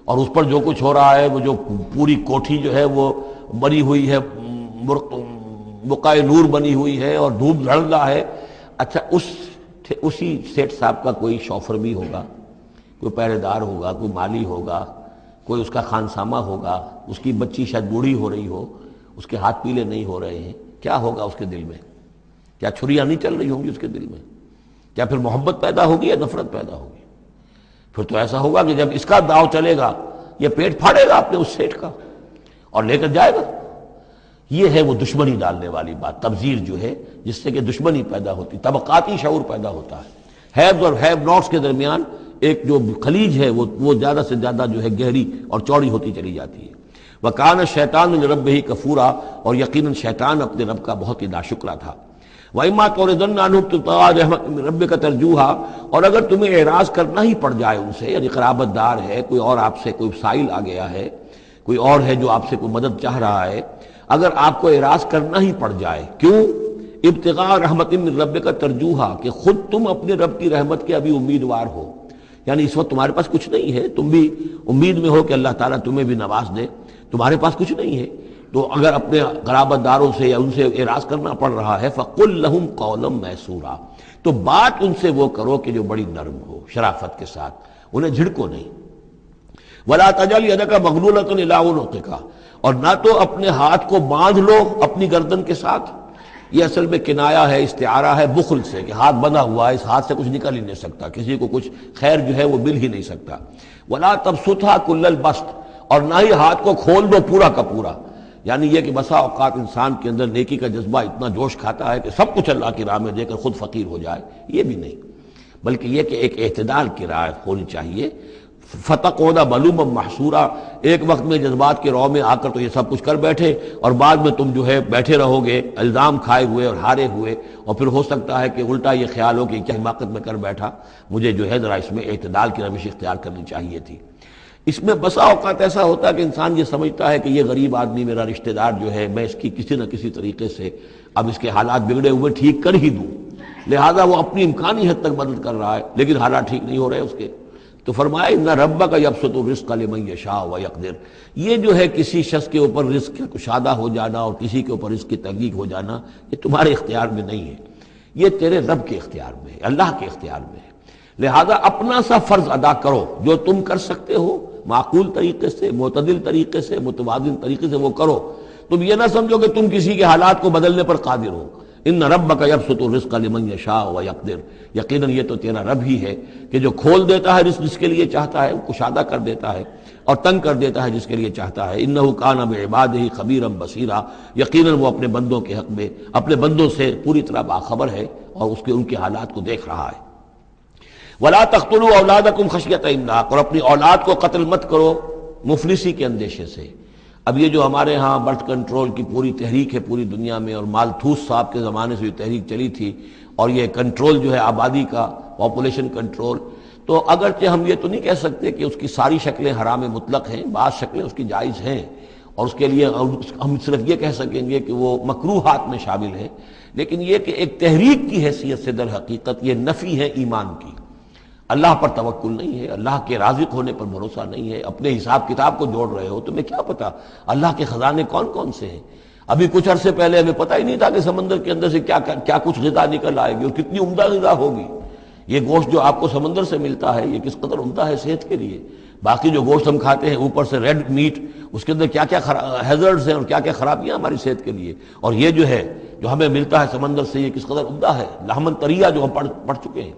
اور اس پر جو کچھ ہو رہا ہے، وہ جو پوری کوٹھی جو ہے وہ بنی ہوئی ہے، بقائے نور بنی ہوئی ہے اور دھوپ جھڑ رہا ہے۔ اچھا، اسی سیٹھ صاحب کا کوئی شوفر بھی ہوگا، کوئی پہرے دار ہوگا، کوئی مالی ہوگا، کوئی اس کا خانسامہ ہوگا، اس کی بچی شاید بوڑھی ہو رہی ہو، اس کے ہاتھ پیلے نہیں ہو رہے ہیں، کیا ہوگا اس کے دل میں؟ کیا چھریاں نہیں چل رہی ہوں گی اس کے دل میں؟ کیا پھر محبت پیدا ہوگی یا نفرت پیدا ہوگی؟ پھر تو ایسا ہوگا کہ جب اس کا داؤ چلے گا، یہ پیٹ پھاڑے گا اپنے اس سیٹھ کا اور لے کر جائے گا۔ یہ ہے وہ دشمنی ڈالنے والی بات، تبذیر جو ہے، جس سے کہ دشمنی پیدا ہوتی، طبقاتی شعور پیدا ہوتا ہے، ہیوز اور ہیو ناٹس کے درمیان ایک جو خلیج ہے وہ زیادہ سے زیادہ جو ہے گہری اور چوڑی ہوتی چلی جاتی ہے۔ وَكَانَ الشَّيْطَانُ لِرَبِّهِ كَفُورًا، اور یقیناً شیطان اپنے رب کا بہت ہی ناشکرا تھا۔ وَإِمَّا تُعْرِضَنَّ عَنْهُمْ ابْتِغَاءَ رَحْمَةٍ مِّن رَّبِّكَ تَرْجُوهَا، اور اگر تمہیں اعراض کرنا ہی پڑ جائے ان سے، یعنی قرابت دار ہے، کوئی اور آپ سے کوئی سائل آ گیا ہے، کوئی اور ہے جو آپ سے کوئی مدد چاہ رہا ہے، اگر آپ کو اعراض کرنا ہی پڑ جائے، کیوں؟ ابتغاء رحمت من ربک ترجوہا، کہ خود تم اپنے رب کی رحمت کے ابھی امیدوار ہو، یعنی اس وقت تمہارے پاس کچھ نہیں ہے، تم بھی امید میں ہو کہ اللہ تعالیٰ تمہیں بھی نواز دے، تمہارے پاس کچھ نہیں ہے، تو اگر اپنے قرابت داروں سے یا ان سے اعراض کرنا پڑ رہا ہے فَقُلْ لَهُمْ قَوْلًا مَيْسُورًا، تو بات ان سے وہ کرو کہ جو بڑی نرم ہو، شرافت کے ساتھ، انہیں جھڑکو نہیں۔ وَلَا تَجْعَلْ يَدَكَ مَغْلُولَةً إِلَىٰ عُنُقِكَ، اور نہ تو اپنے ہاتھ کو باندھ لو اپنی گردن کے ساتھ، یہ اصل میں کنایا ہے، استعارہ ہے بخل سے، کہ ہاتھ بندھا ہوا ہے، اس ہاتھ سے کچھ نکل ہی نہیں سکتا، کسی کو کچھ خیر جو ہے وہ مل ہی نہیں سکتا۔ وَلَا تَبْسُطْهَا كُلَّ الْبَسْطِ، اور نہ ہی ہاتھ کو کھول دو پورا کا پورا، یعنی یہ کہ بسا اوقات انسان کے اندر نیکی کا جذبہ اتنا جوش کھاتا ہے کہ سب کچھ اللہ کی راہ میں دے کر خود فقیر ہو جائے، یہ بھی نہیں، بلکہ یہ کہ ایک اعتدال کی رعایت ہونی چاہیے۔ فَتَقْعُدَ مَلُومًا مَحْسُورًا، ایک وقت میں جذبات کے رو میں آ کر تو یہ سب کچھ کر بیٹھے اور بعد میں تم جو ہے بیٹھے رہو گے الزام کھائے ہوئے اور ہارے ہوئے، اور پھر ہو سکتا ہے کہ الٹا یہ خیال ہو کہ کیا حماقت میں کر بیٹھا، مجھے جو ہے ذرا اس میں اعتدال کی روش اختیار کرنی چاہیے تھی۔ اس میں بسا اوقات ایسا ہوتا ہے کہ انسان یہ سمجھتا ہے کہ یہ غریب آدمی میرا رشتہ دار جو ہے، میں اس کی کسی نہ کسی طریقے سے اب اس کے حالات بگڑے ہوئے ٹھیک کر ہی دوں، لہذا وہ اپنی امکانی حد تک مدد کر رہا ہے لیکن حالات ٹھیک نہیں ہو رہے اس کے، تو فرمایا ان ربک یبسط الرزق لمن یشاء ویقدر، یہ جو ہے کسی شخص کے اوپر رزق کا کشادہ ہو جانا اور کسی کے اوپر رزق کی تحقیق ہو جانا، یہ تمہارے اختیار میں نہیں ہے، یہ تیرے رب کے اختیار میں ہے، اللہ کے اختیار میں ہے، لہذا اپنا سا فرض ادا کرو جو تم کر سکتے ہو، معقول طریقے سے، معتدل طریقے سے، متوازن طریقے سے وہ کرو، تم یہ نہ سمجھو کہ تم کسی کے حالات کو بدلنے پر قادر ہو۔ ان ربک یبسط الرزق لمن یشاء ویقدر، یقیناً یہ تو تیرا رب ہی ہے کہ جو کھول دیتا ہے رزق جس کے لیے چاہتا ہے، کشادہ کر دیتا ہے اور تنگ کر دیتا ہے جس کے لیے چاہتا ہے۔ انہ کان بعبادہ خبیرا بصیرا، یقیناً وہ اپنے بندوں کے حق میں اپنے بندوں سے پوری طرح باخبر ہے اور ان کے حالات کو دیکھ رہا ہے۔ ولا تقتلوا اولادکم خشیۃ املاق، اور اپنی اولاد کو قتل مت کرو مفلسی کے اندیشے سے۔ اب یہ جو ہمارے ہاں برتھ کنٹرول کی پوری تحریک ہے پوری دنیا میں، اور مالتھوس صاحب کے زمانے سے یہ تحریک چلی تھی، اور یہ کنٹرول جو ہے آبادی کا، پاپولیشن کنٹرول، تو اگرچہ ہم یہ تو نہیں کہہ سکتے کہ اس کی ساری شکلیں حرام مطلق ہیں، بعض شکلیں اس کی جائز ہیں، اور اس کے لیے ہم صرف یہ کہہ سکیں گے کہ وہ مکروہات میں شامل ہے، لیکن یہ کہ ایک تحریک کی حیثیت سے در حقیقت یہ نفی ہے ایمان کی۔ اللہ پر توکل نہیں ہے، اللہ کے رازق ہونے پر بھروسہ نہیں ہے، اپنے حساب کتاب کو جوڑ رہے ہو، تمہیں کیا پتا اللہ کے خزانے کون کون سے ہیں؟ ابھی کچھ عرصے پہلے ہمیں پتہ ہی نہیں تھا کہ سمندر کے اندر سے کیا کچھ غذا نکل آئے گی اور کتنی عمدہ غذا ہوگی۔ یہ گوشت جو آپ کو سمندر سے ملتا ہے یہ کس قدر عمدہ ہے صحت کے لیے۔ باقی جو گوشت ہم کھاتے ہیں اوپر سے ریڈ میٹ، اس کے اندر کیا کیا ہیزرڈز ہیں اور کیا کیا خرابیاں ہماری صحت کے لیے، اور یہ جو ہے جو ہمیں ملتا ہے سمندر سے یہ کس قدر عمدہ ہے، لحمن طریہ جو ہم پڑھ چکے ہیں،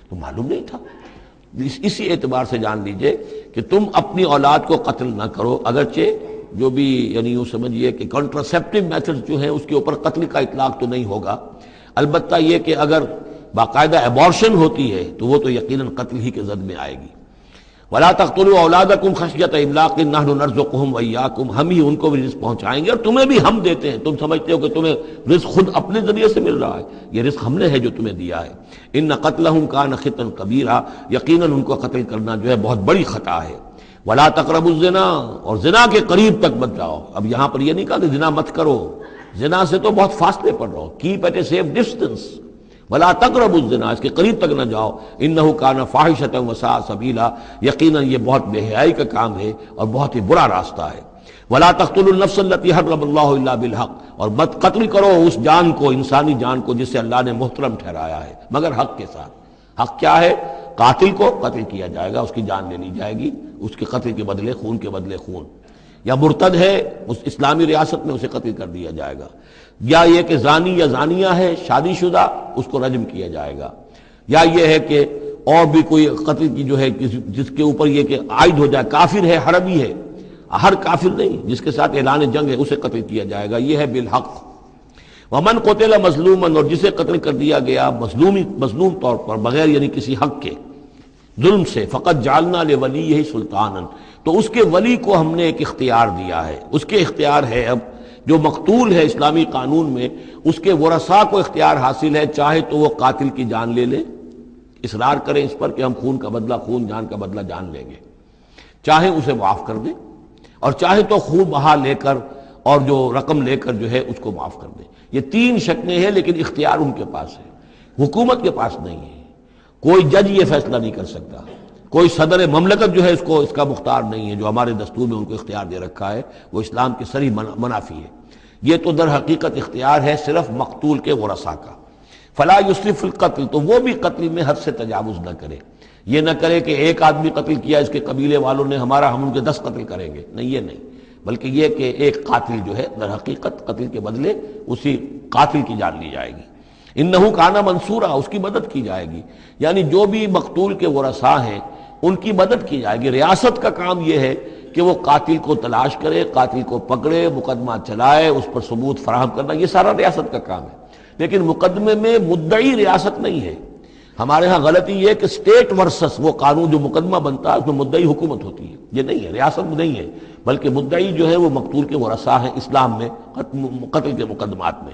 تو معلوم نہیں تھا۔ اسی اعتبار سے جان لیجئے کہ تم اپنی اولاد کو قتل نہ کرو، اگرچہ جو بھی یعنی یوں سمجھیے کہ کنٹراسیپٹیو میتھڈ جو ہیں اس کے اوپر قتل کا اطلاق تو نہیں ہوگا، البتہ یہ کہ اگر باقاعدہ ایبارشن ہوتی ہے تو وہ تو یقیناً قتل ہی کے زد میں آئے گی۔ وَلَا تَقْتُلُوا أَوْلَادَكُمْ خَشْيَةَ إِمْلَاقٍ نَحْنُ نَرْزُقُهُمْ وَإِيَّاكُمْ، ہم ہی ان کو بھی رزق پہنچائیں گے اور تمہیں بھی ہم دیتے ہیں۔ تم سمجھتے ہو کہ تمہیں رزق خود اپنے ذریعے سے مل رہا ہے، یہ رزق ہم نے ہے جو تمہیں دیا ہے۔ إِنَّ قَتْلَهُمْ كَانَ خِطًا كَبِيرًا، یقیناً ان کو قتل کرنا جو ہے بہت بڑی خطا ہے۔ وَلَا تَقْرَبُوا الزِّنَا، اور زنا کے قریب تک مت جاؤ۔ اب یہاں پر یہ نہیں کہا کہ زنا مت کرو، زنا سے تو بہت فاصلے پر رہو، keep at a safe distance. ولا تقربوا الزنا، اس کے قریب تک نہ جاؤ، انہ کان فاحشۃ وساء سبیلا، یقیناً یہ بہت بے حیائی کا کام ہے اور بہت ہی برا راستہ ہے۔ ولا تقتلوا النفس التي حرم اللہ الا بالحق، اور مت قتل کرو اس جان کو، انسانی جان کو جسے اللہ نے محترم ٹھہرایا ہے مگر حق کے ساتھ۔ حق کیا ہے؟ قاتل کو قتل کیا جائے گا، اس کی جان لے لی جائے گی، اس کے قتل کے بدلے خون کے بدلے خون، یا مرتد ہے اس اسلامی ریاست میں اسے قتل کر دیا جائے گا، یا یہ کہ زانی یا زانیہ ہے شادی شدہ اس کو رجم کیا جائے گا، یا یہ ہے کہ اور بھی کوئی قتل کی جو ہے جس کے اوپر یہ کہ عائد ہو جائے، کافر ہے حربی ہے، ہر کافر نہیں، جس کے ساتھ اعلان جنگ ہے اسے قتل کیا جائے گا، یہ ہے بالحق۔ ومن قتل مظلوما، اور جسے قتل کر دیا گیا مظلوم طور پر بغیر یعنی کسی حق کے ظلم سے، فقط جعلنا لولیہ سلطانا، تو اس کے ولی کو ہم نے ایک اختیار دیا ہے، اس کے اختیار ہے اب جو مقتول ہے اسلامی قانون میں اس کے ورثاء کو اختیار حاصل ہے، چاہے تو وہ قاتل کی جان لے لیں، اصرار کریں اس پر کہ ہم خون کا بدلہ خون، جان کا بدلہ جان لیں گے، چاہے اسے معاف کر دیں، اور چاہے تو خون بہا لے کر اور جو رقم لے کر جو ہے اس کو معاف کر دیں۔ یہ تین شکلیں ہیں، لیکن اختیار ان کے پاس ہے، حکومت کے پاس نہیں ہے، کوئی جج یہ فیصلہ نہیں کر سکتا، کوئی صدر مملکت جو ہے اس کا مختار نہیں ہے، جو ہمارے دستور میں ان کو اختیار دے رکھا ہے وہ اسلام کے صریح منافی ہے۔ یہ تو در حقیقت اختیار ہے صرف مقتول کے ورثاء کا۔ فلا یسرف فی القتل، تو وہ بھی قتل میں حد سے تجاوز نہ کرے، یہ نہ کرے کہ ایک آدمی قتل کیا اس کے قبیلے والوں نے ہم ان کے 10 قتل کریں گے، نہیں، یہ نہیں، بلکہ یہ کہ ایک قاتل جو ہے در حقیقت قتل کے بدلے اسی قاتل کی جان لی جائے گی۔ انہو کانا منصورا، اس کی مدد کی جائے گی، یعنی جو بھی مقتول کے ورثاء ہیں ان کی مدد کی جائے گی۔ ریاست کا کام یہ ہے کہ وہ قاتل کو تلاش کرے، قاتل کو پکڑے، مقدمہ چلائے، اس پر ثبوت فراہم کرنا، یہ سارا ریاست کا کام ہے، لیکن مقدمے میں مدعی ریاست نہیں ہے۔ ہمارے ہاں غلطی یہ کہ اسٹیٹ ورسس وہ قانون جو مقدمہ بنتا ہے اس میں مدعی حکومت ہوتی ہے، یہ نہیں ہے، ریاست نہیں ہے، بلکہ مدعی جو ہے وہ مقتول کے ورثاء ہیں اسلام میں قتل کے مقدمات میں۔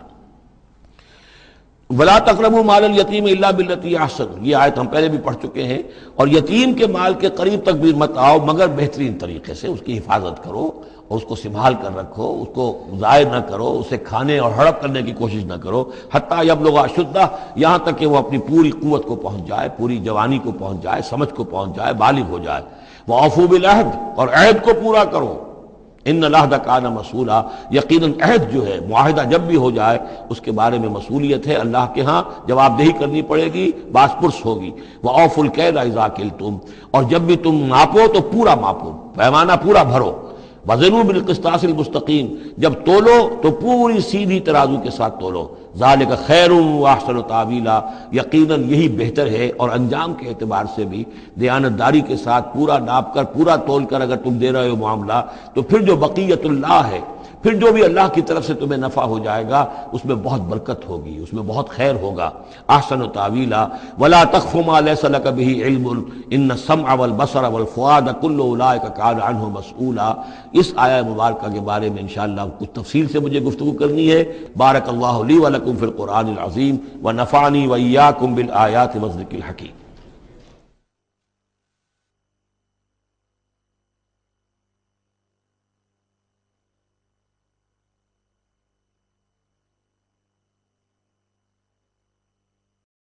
ولا تقربوا مال الیتیم الا بالتی احسن، یہ آیت ہم پہلے بھی پڑھ چکے ہیں، اور یتیم کے مال کے قریب تک بھی مت آؤ مگر بہترین طریقے سے، اس کی حفاظت کرو اور اس کو سنبھال کر رکھو، اس کو ضائع نہ کرو، اسے کھانے اور ہڑپ کرنے کی کوشش نہ کرو، حتی یبلغ اشدہ، یہاں تک کہ وہ اپنی پوری قوت کو پہنچ جائے، پوری جوانی کو پہنچ جائے، سمجھ کو پہنچ جائے، بالغ ہو جائے۔ وَأَوْفُوا بِالْعَهْدِ، اور عہد کو پورا کرو، ان العہد کان مسئولا، یقیناً عہد جو ہے معاہدہ جب بھی ہو جائے اس کے بارے میں مسئولیت ہے، اللہ کے ہاں جواب دہی کرنی پڑے گی، باس پرس ہوگی۔ وَأَوْفُوا الْكَيْلَ إِذَا كِلْتُمْ، اور جب بھی تم ماپو تو پورا ماپو، پیمانہ پورا بھرو۔ وَزِنُوا بِالْقِسْطَاسِ الْمُسْتَقِيمِ، جب تولو تو پوری سیدھی ترازو کے ساتھ تولو۔ ذَلِكَ خَيْرٌ وَأَحْسَنُ تَأْوِيلًا، یقیناً یہی بہتر ہے، اور انجام کے اعتبار سے بھی دیانتداری کے ساتھ پورا ناپ کر پورا تول کر اگر تم دے رہے ہو معاملہ، تو پھر جو بقیت اللہ ہے، پھر جو بھی اللہ کی طرف سے تمہیں نفع ہو جائے گا اس میں بہت برکت ہوگی، اس میں بہت خیر ہوگا۔ احسن تاویلا ولا تخف ما ليس لك به علم ان السمع والبصر والفؤاد كل اولئك كان عنه مسؤولا۔ اس آیہ مبارکہ کے بارے میں انشاءاللہ کچھ تفصیل سے مجھے گفتگو کرنی ہے۔ بارک اللہ لی ولکم فی القرآن العظیم ونفعنی وإیاکم بالآیات والذکر الحکیم۔